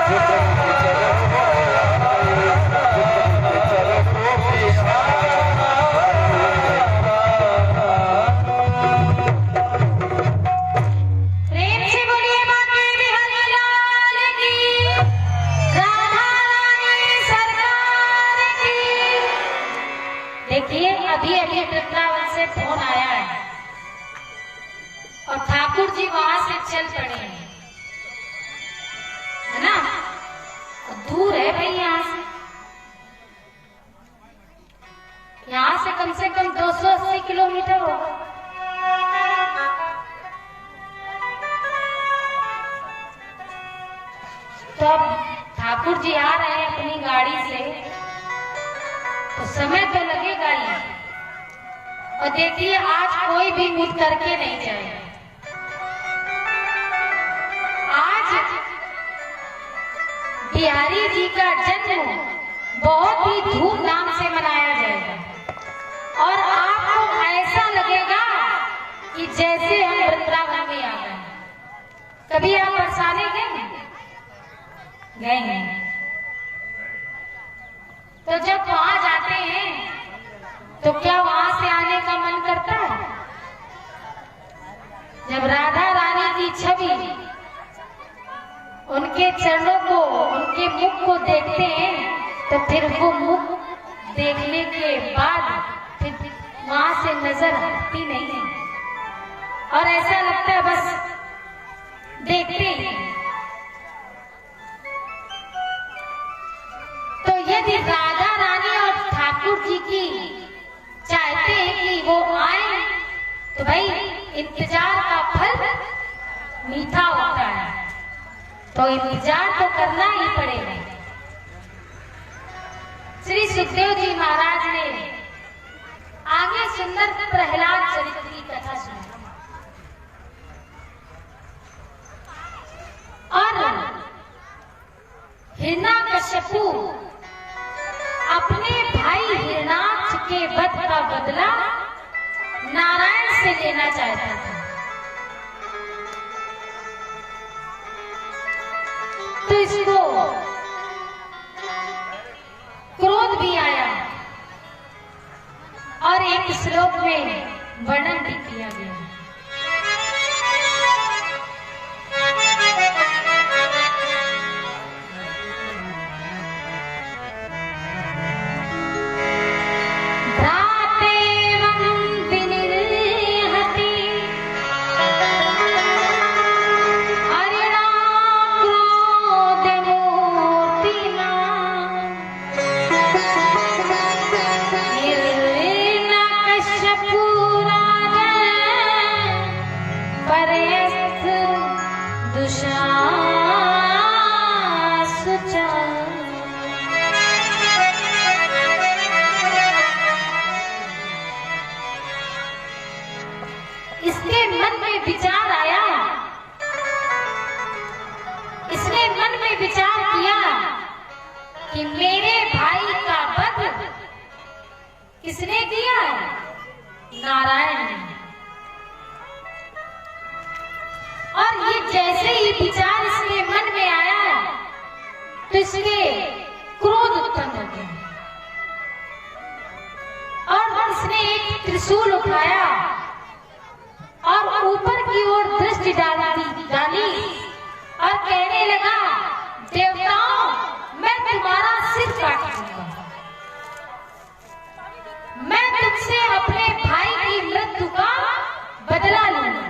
जो प्रभु के चरणों में आ गए, जो प्रभु के चरणों में आ
प्रेम से बोलिए माँ के बिहारी लाल की, राधा रानी सरकार की। देखिए अभी अभी वृंदावन से फोन आया है और ठाकुर जी वहां से चल पड़े हैं, है ना। दूर है भाई यहाँ से कम 280 किलोमीटर होगा। तो अब ठाकुर जी आ रहे हैं अपनी गाड़ी से, तो समय तो लगेगा ही। और देखिए आज कोई भी मुझ करके नहीं जाए। आज बिहारी जी का जन्म बहुत ही धूमधाम से मनाया जाएगा और आपको ऐसा लगेगा कि जैसे हम वृंदावन में आ गए। कभी आप बरसाने गए? गए हैं। तो जब वहां जाते हैं तो क्या वहां से आने का मन करता है? जब राधा रानी की छवि उनके चरणों को, उनके मुख को देखते हैं तो फिर वो मुख देखने के बाद फिर वहां से नजर हटती नहीं है और ऐसा लगता है बस देखते ही। तो यदि राधा रानी और ठाकुर जी की चाहते हैं कि वो आए तो भाई इंतजार का फल मीठा होता है, तो इंतजार तो करना ही पड़ेगा। श्री सुखदेव जी महाराज ने आगे सुंदर प्रहलाद चरित्र की कथा सुनी और हिरण्याकश्यपु अपने भाई देना चाहता था। तो इसको क्रोध भी आया और एक श्लोक में वर्णन भी किया गया। इसके मन में विचार आया, इसने मन में विचार किया कि मेरे भाई का वध किसने किया? नारायण ने। और ये जैसे ही विचार इसके मन में आया तो इसके क्रोध उत्पन्न हो गया और इसने एक त्रिशूल उठाया और ऊपर की ओर दृष्टि डाली और कहने लगा, देवताओं, मैं तुम्हारा सिर काट दूंगा। मैं तुमसे अपने भाई की मृत्यु का बदला लूंगा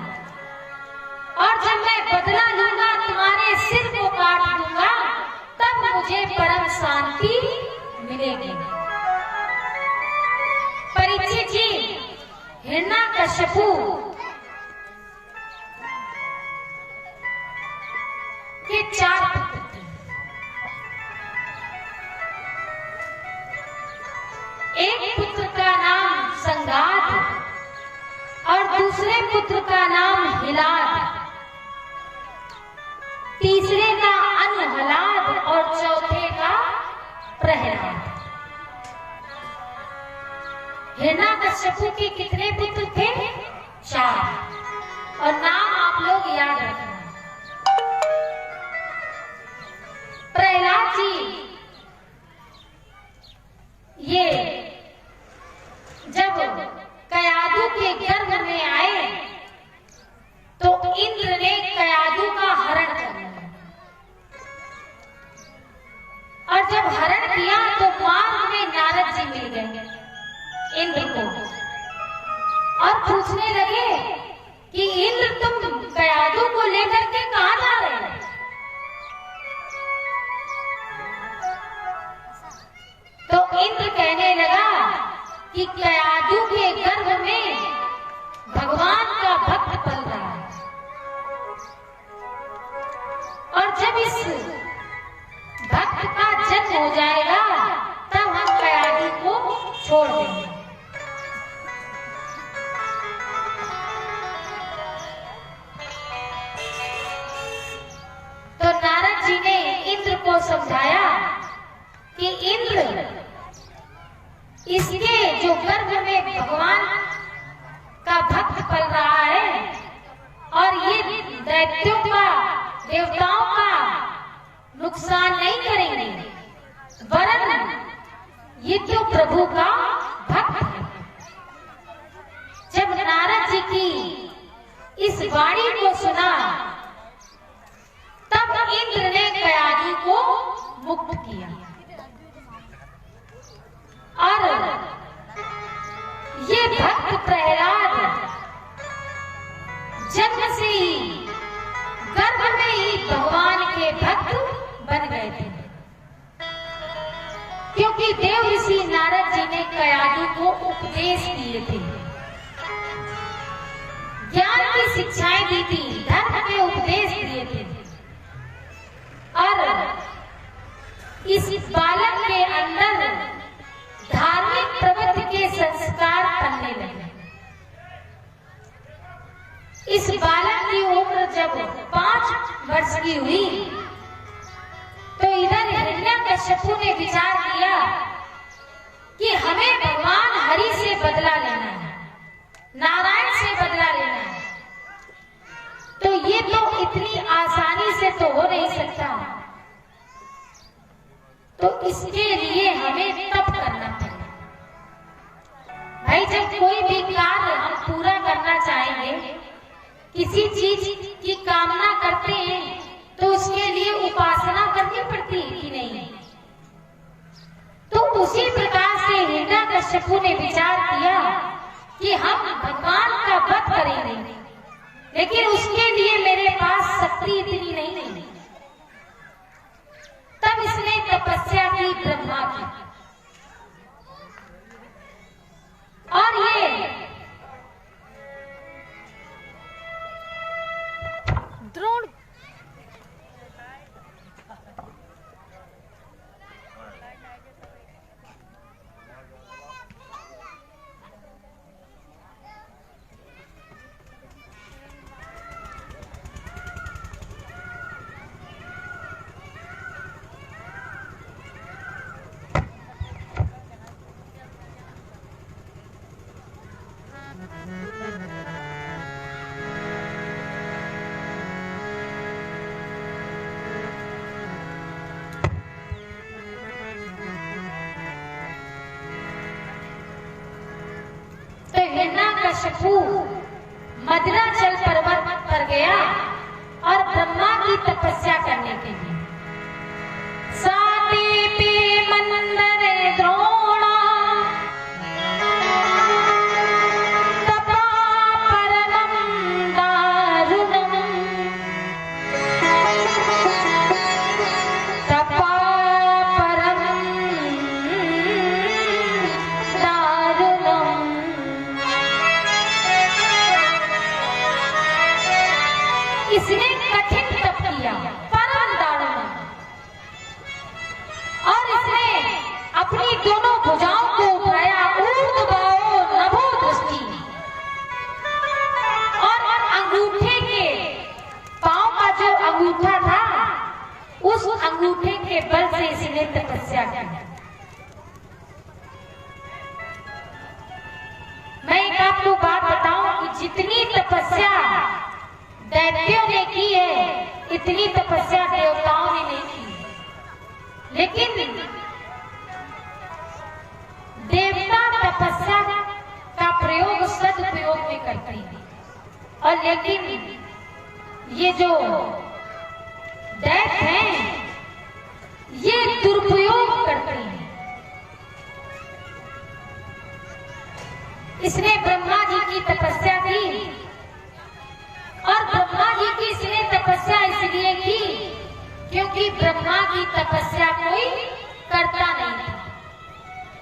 और जब मैं बदला लूंगा, तुम्हारे सिर को काट दूंगा, तब मुझे परम शांति मिलेगी। परीक्षित जी, हिरण्यकश्यपु के 4 पुत्र थे। एक पुत्र का नाम संगाद और दूसरे पुत्र का नाम हिलाद, तीसरे का अनहलाद और चौथे का प्रहलाद। हिरण्यकश्यपु के कितने पुत्र थे? 4। और नाम आप लोग याद रखना। प्रहलाद जी ये जब कयादू के गर्भ में आए तो इंद्र ने कयादू का हरण कर लिया और जब हरण किया तो मार्ग में नारद जी मिल गए इंद्र को और पूछने लगे कि इंद्र, तुम कयादू को लेकर के कहां जा रहे हो? तो इंद्र कहने लगा कि कयादू के गर्भ में भगवान का भक्त पल रहा है और जब इस भक्त का जन्म हो जाएगा तब हम कयादू को छोड़ देंगे। तो नारद जी ने इंद्र को समझाया कि इंद्र, इसके जो गर्भ में भगवान का भक्त पल रहा है और ये दैत्यों का, देवताओं का नुकसान नहीं करेंगे, वरन ये तो प्रभु का भक्त है। जब नारद जी की इस वाणी को सुना तब इंद्र ने कयादू को मुक्त किया और ये भक्त प्रहलाद जन्म से ही गर्भ में ही भगवान के भक्त बन गए थे, क्योंकि देव ऋषि नारद जी ने कयादू को उपदेश दिए थे, ज्ञान की शिक्षाएं दी थी, धर्म के उपदेश दिए थे और इस बालक के अंदर धार्मिक प्रवृत्ति के संस्कार पनने लगे। इस बालक की उम्र जब 5 वर्ष की हुई तो इधर हिरण्यकश्यपु ने विचार किया कि हमें भगवान हरि से बदला लेना है, नारायण से बदला आसानी से तो हो नहीं सकता। तो इसके लिए हमें तप करना पड़ेगा। भाई जब कोई भी कार्य हम पूरा करना चाहेंगे, किसी चीज की कामना करते हैं, तो उसके लिए उपासना करनी पड़ती है कि नहीं? तो उसी प्रकार से हिरण्यकश्यपु ने विचार किया कि हम भगवान का वध करेंगे, लेकिन उसके लिए मेरे पास शक्ति इतनी नहीं है। तब इसने तपस्या की ब्रह्मा की, और ये
द्रोण
हिरण्यकश्यपु मदनाचल पर्वत पर गया और ब्रह्मा की तपस्या करने के लिए। साते पे मंदर द्रोणा तपा परमं दारुणं, तपा परमं दारुणं। इसने कठिन तप किया, परम दारुण, और इसने अपनी दोनों भुजाओं को उठाया, ऊर्ध्वबाहो नभो दृष्टि, और अंगूठे के पांव का जो अंगूठा था, उस अंगूठे के बल से इसने तपस्या की। मैं एक आपको बात बताऊं कि जितनी तपस्या दैत्यों ने की है, इतनी तपस्या देवताओं ने नहीं की। लेकिन देवता तपस्या का प्रयोग सदुपयोग में करते हैं, और लेकिन ये जो दैत्य हैं, ये दुरुपयोग करते हैं। इसने ब्रह्मा जी की तपस्या की, और ब्रह्मा जी की इसने तपस्या इसलिए की क्योंकि ब्रह्मा की तपस्या कोई करता नहीं था।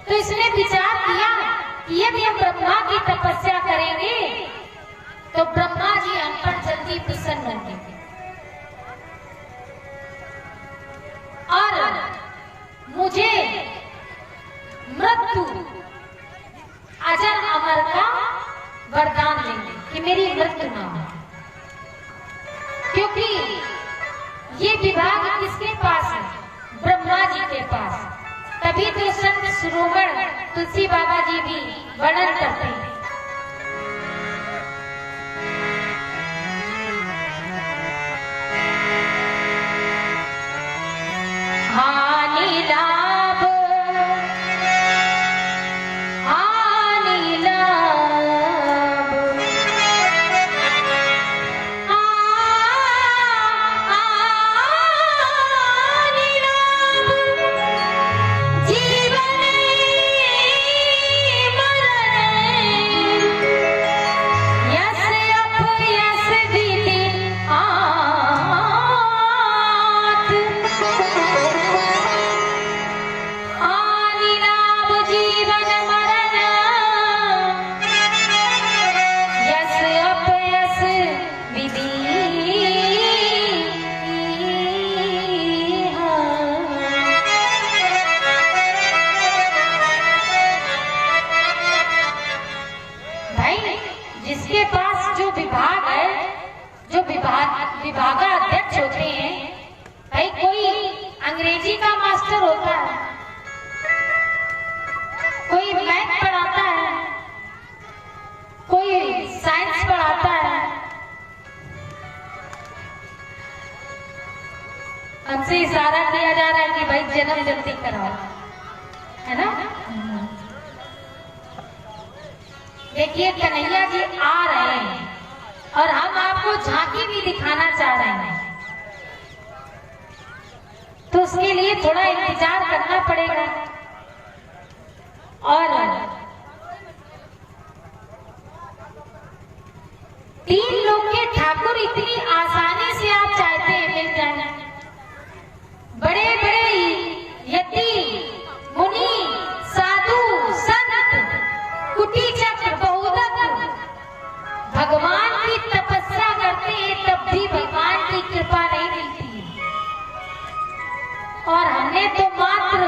तो इसने विचार किया कि यदि हम ब्रह्मा की तपस्या करेंगे तो ब्रह्मा जी हम पर जल्दी प्रसन्न होंगे, और मुझे मृत्यु अजर अमर का वरदान देंगे कि मेरी मृत्यु ना हो। क्योंकि ये विभाग किसके पास है? ब्रह्मा जी के पास। तभी तो संत शिरोमणि तुलसी बाबा जी भी वर्णन करते हैं। हानि लाभ, हानि लाभ, जीवन मरण इशारा किया जा रहा है कि भाई जन्म जल्दी कराओ, है ना। देखिए कन्हैया जी आ रहे हैं और हम आपको झांकी भी दिखाना चाह रहे हैं, तो उसके लिए थोड़ा इंतजार करना पड़ेगा। और 3 लोग के ठाकुर इतनी आसानी से आप चाहते हैं मिल जाए। बड़े बड़े यति मुनि साधु संत कुटी चक्र बहुदत्त भगवान की तपस्या करते हैं, तब भी भगवान की कृपा नहीं मिलती। और हमने तो मात्र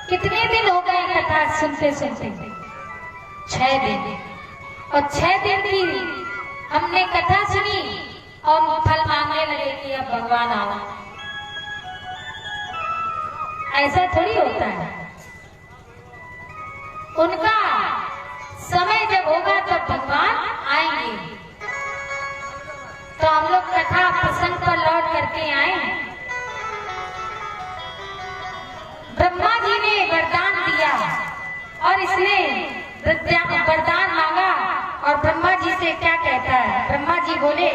कितने दिन हो गए कथा सुनते सुनते? 6 दिन। और 6 दिन की हमने कथा सुनी और फल मांगने लगे कि अब भगवान आओ। ऐसा थोड़ी होता है। उनका समय जब होगा तब भगवान आएंगे। तो हम लोग कथा प्रसंग पर लौट करके आए। ब्रह्मा जी ने वरदान दिया और इसने वरदान मांगा। और ब्रह्मा जी से क्या कहता है? ब्रह्मा जी बोले,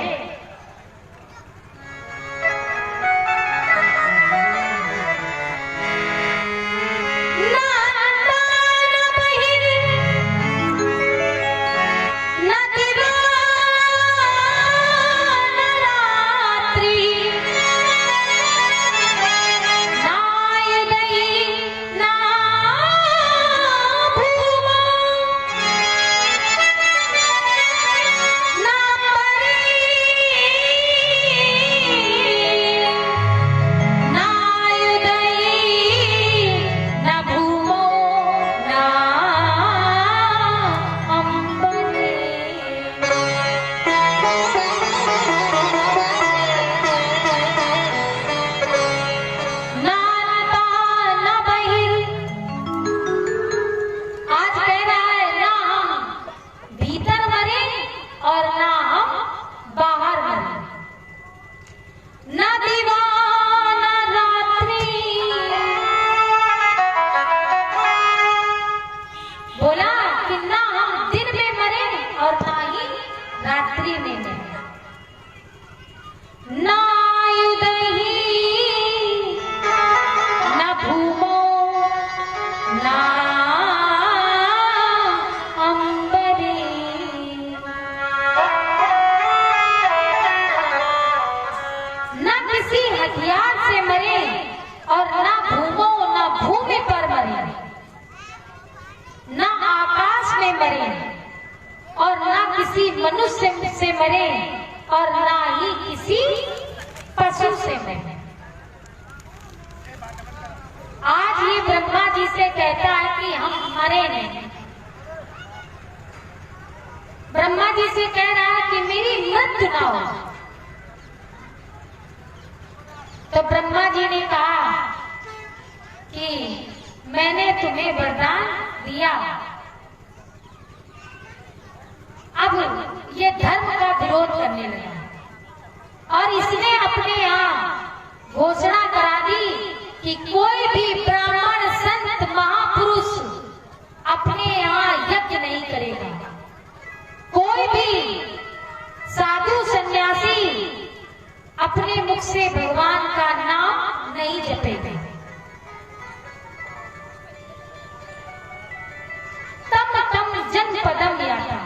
मनुष्य से मरे और ना ही किसी पशु से मरे। आज ये ब्रह्मा जी से कहता है कि हम मरे नहीं। ब्रह्मा जी से कह रहा है कि मेरी मृत्यु ना हो। तो ब्रह्मा जी ने कहा कि मैंने तुम्हें वरदान दिया, अब ये धर्म का विरोध करने लगा और इसने अपने यहाँ घोषणा करा दी कि कोई भी ब्राह्मण संत महापुरुष अपने यहाँ यज्ञ नहीं करेगा, कोई भी साधु सन्यासी अपने मुख से भगवान का नाम नहीं जपेगा। तम तम जनपदम याता।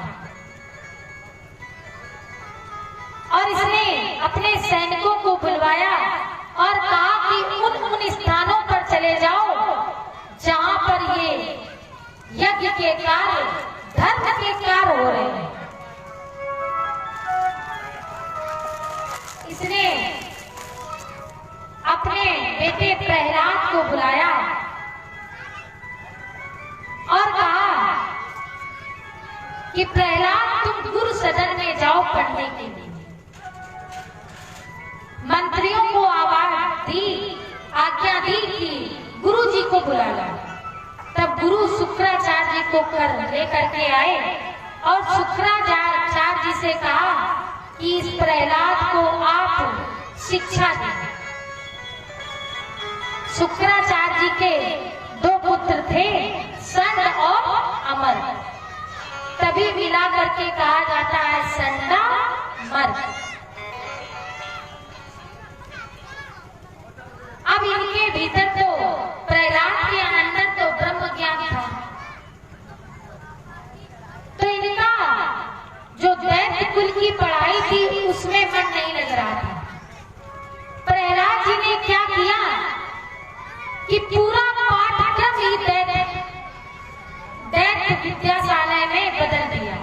और इसने अपने सैनिकों को बुलवाया और कहा कि उन स्थानों पर चले जाओ जहां पर ये यज्ञ के कार्य, धर्म के कार्य हो रहे हैं। इसने अपने बेटे प्रहलाद को बुलाया और कहा कि प्रहलाद तुम गुरु सदन में जाओ पढ़ने के लिए। मंत्रियों को आज्ञा दी कि गुरु जी को बुला ला। तब गुरु शुक्राचार्य जी को लेकर के आए और शुक्राचार्य जी से कहा कि इस प्रहलाद को आप शिक्षा दें। शुक्राचार्य जी के 2 पुत्र थे, संड और अमर। तभी मिला करके कहा जाता है संडा मर। अब इनके भीतर तो प्रहलाद के अंदर तो ब्रह्म ज्ञान था, तो इनका जो दैत्य कुल की पढ़ाई थी उसमें मन नहीं लग रहा था। प्रहलाद जी ने क्या किया कि पूरा पाठ्यक्रम ही दैत्य विद्याशाला में बदल दिया।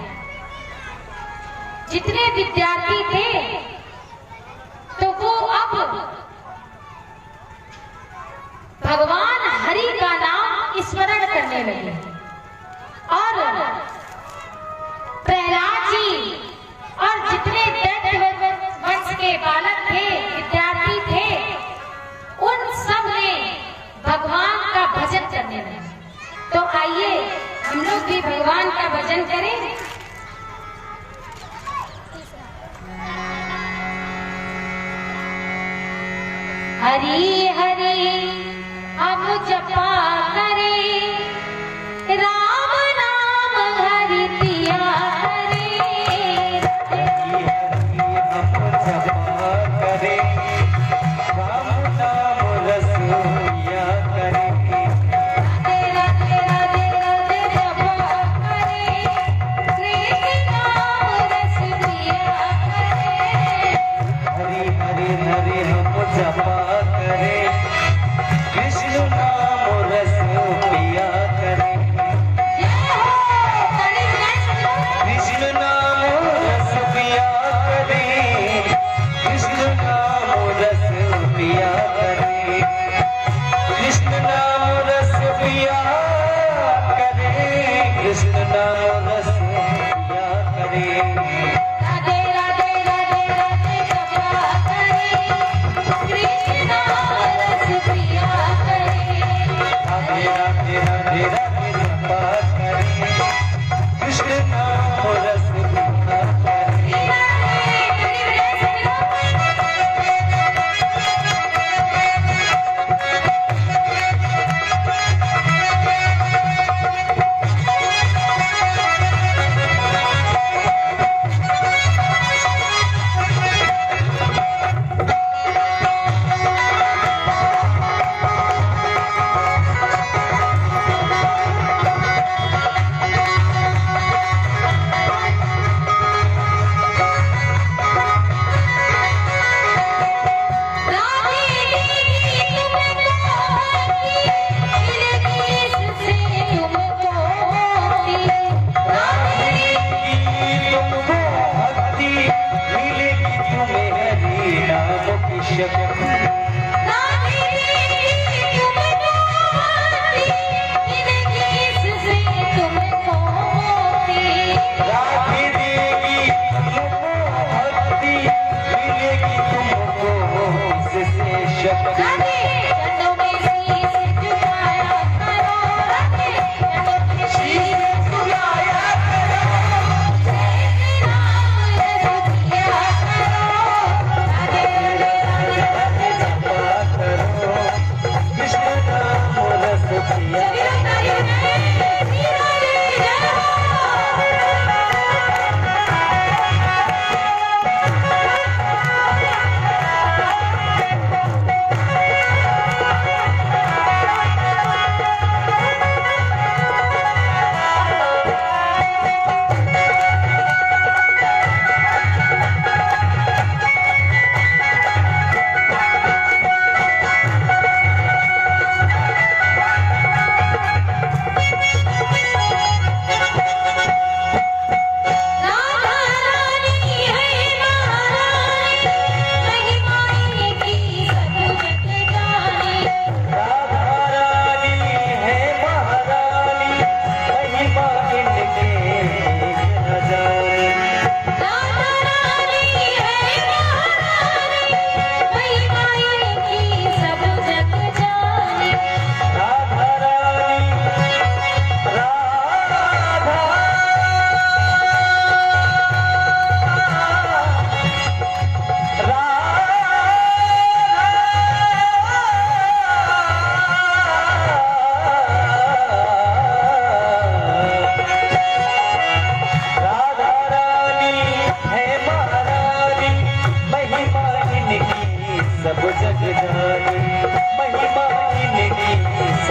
जितने विद्यार्थी थे तो वो अब भगवान हरि का नाम स्मरण करने लगे और प्रहलाद जी और जितने दैत्य वंश के बालक थे, विद्यार्थी थे, उन सब ने भगवान का भजन करने लगे। तो आइए हम लोग भी भगवान का भजन करें। हरि हरि हम जपा करें, राम नाम हरि दिया करें।
हरि हरि हम जपा करें, राम नाम रस पिया करें।
तेरा तेरा तेरा तेरा जपा करें, कृष्ण नाम रस पिया करें।
हरि हरि हरि हम जपा करें, कृष्ण नाम रस पिया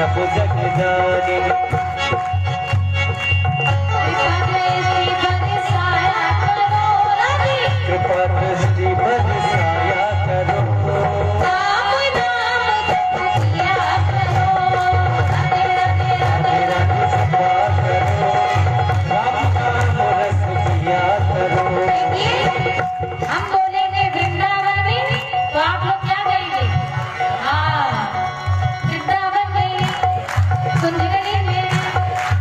सब जग जाने कृपा दृष्टि बरसाया करो
हम बोलेंगे वृंदावन में तो आप लोग क्या कहेंगे? हाँ, वृंदावन में कुंजगली में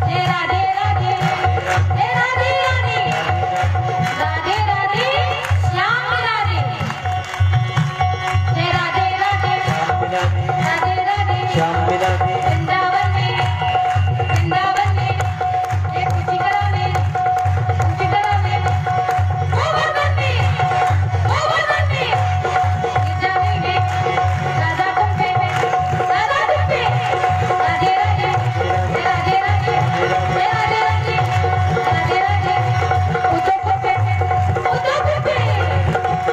जय राधे राधे, जय राधे राधे, राधे राधे श्याम राधे, जय राधे राधे, राधे राधे
श्याम राधे
वृंदावन में ये कुचिकरा में गोवर्धन में गोवर्धन में गिरजानी में राधा कुंभे में राधा कुंभे राधे राधे राधे राधे राधे राधे राधे राधे उतो कुंभे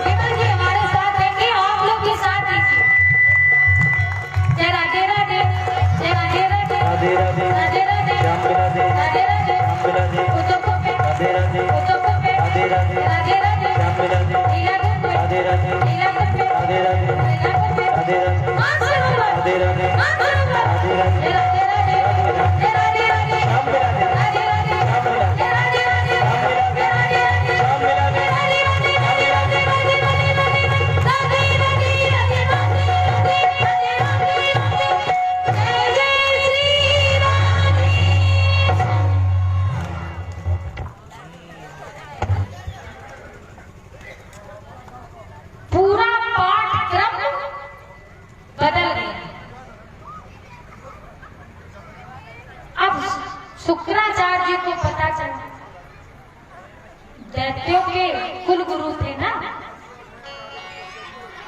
केवल जी हमारे साथ रहेंगे, आप लोग भी साथ दीजिए। जय राधे राधे, जय राधे राधे,
राधे राधे
राधे राधे
श्याम राधे
राधे राधे
श्याम राधे
उतो कुंभे
राधे राधे
उतो कुंभे
राधे राधे
राधे राधे
श्याम राधे
लीला कुंभे
राधे राधे
लीला कुंभे
राधे राधे
लीला कुंभे
राधे राधे
राधे
राधे राधे राधे राधे श्याम राधे राधे राधे
पूरा पाठक्रम बदल गया। अब शुक्राचार्य जी को पता चला, दैत्यों के कुल गुरु थे ना,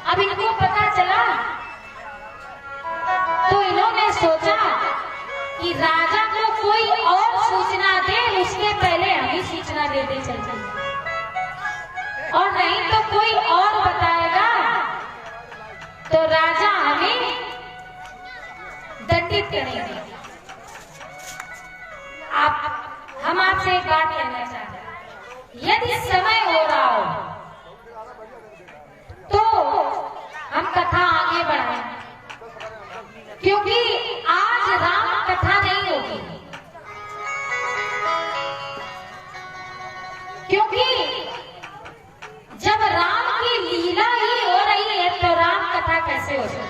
अब इनको पता चला तो इन्होंने सोचा कि राजा को कोई और सूचना दे, उसके पहले हम ही सूचना दे दे चलते, और नहीं तो कोई और बताएगा तो राजा हमें दंडित करेंगे। हम आपसे एक बात कहना चाहते हैं, यदि समय हो रहा हो तो हम कथा आगे बढ़ाएं, क्योंकि आज राम कथा नहीं होगी, क्योंकि जब राम की लीला ही हो रही है तो राम कथा कैसे हो सकती है?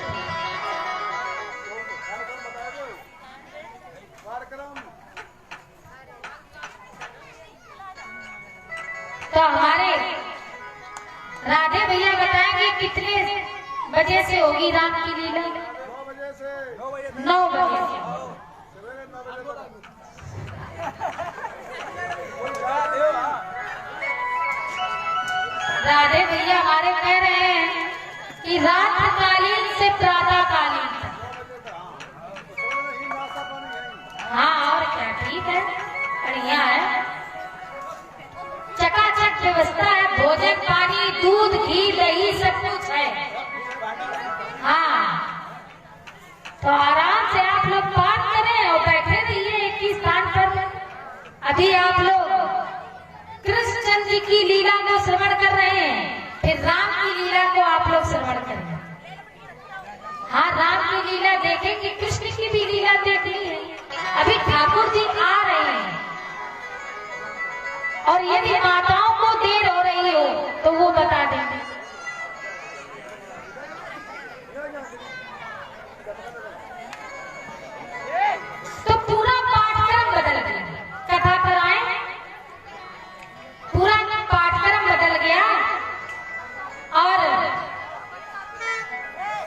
तो हमारे राधे भैया बताएंगे कितने बजे से होगी राम की लीला? 9 बजे से। राधे भैया हमारे कह रहे हैं कि रात्रिकालीन से प्रातःकालीन। हाँ और क्या, ठीक है, बढ़िया है, चकाचक व्यवस्था है, भोजन पानी दूध घी दही सब कुछ है। हाँ तो आराम से आप लोग पाठ करें और बैठे रहिए एक ही स्थान पर। अभी आप लोग कृष्ण जी की लीला को श्रवण कर रहे हैं, फिर राम की लीला को आप लोग श्रवण करें। हाँ राम की लीला देखेंगे, कृष्ण की भी लीला देखनी है। अभी ठाकुर जी आ रहे हैं, और यदि माताओं को देर हो रही हो तो वो बता देंगे। तो पूरा पाठक्रम बदल गया, कथा पर आए, पूरा पाठक्रम बदल गया। और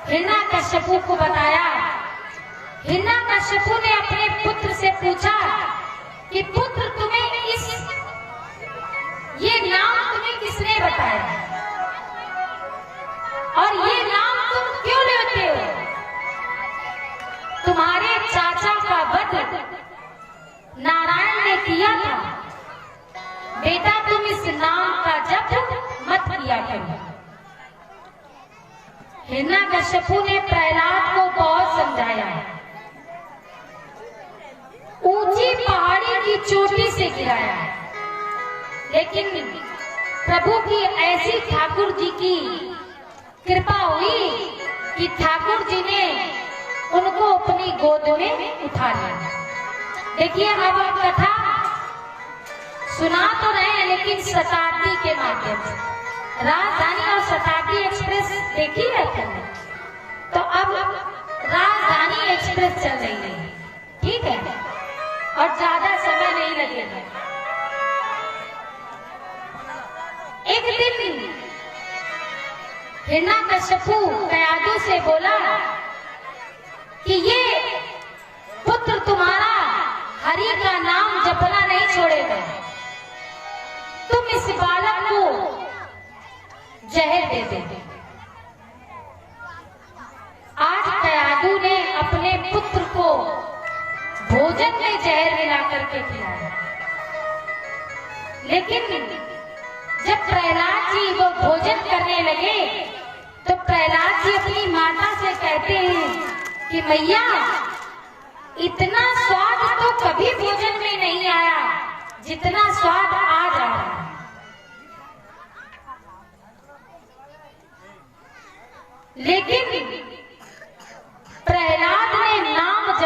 हिरण्यकश्यपु को बताया, हिरण्यकश्यपु ने अपने पुत्र से पूछा कि पुत्र तुम्हें ये नाम तुम्हें किसने बताया, और ये नाम तुम क्यों लेते हो? तुम्हारे चाचा का वध नारायण ने किया था, बेटा तुम इस नाम का जप मत किया करो। हिरण्यकश्यपु ने प्रहलाद को बहुत समझाया, ऊंची पहाड़ी की चोटी से गिराया है, लेकिन प्रभु की ऐसी ठाकुर जी की कृपा हुई कि ठाकुर जी ने उनको अपनी गोद में उठा लिया। देखिए, अब आप कथा सुना तो रहे हैं, लेकिन शताब्दी के माध्यम से राजधानी और शताब्दी एक्सप्रेस देखी है तुमने? तो अब राजधानी एक्सप्रेस चल रही है, ठीक है, और ज्यादा समय नहीं लगेगा। एक दिन हिरण्यकश्यपु कयाधु से बोला कि ये पुत्र तुम्हारा हरि का नाम जपना नहीं छोड़ेगा, तुम इस बालक को जहर दे दे। आज कयाधु ने अपने पुत्र को भोजन में जहर मिला करके खिलाया, लेकिन जब प्रहलाद जी वो भोजन करने लगे तो प्रहलाद जी अपनी माता से कहते हैं कि मैया, इतना स्वाद तो कभी भोजन में नहीं आया जितना स्वाद आज आ रहा है। लेकिन प्रहलाद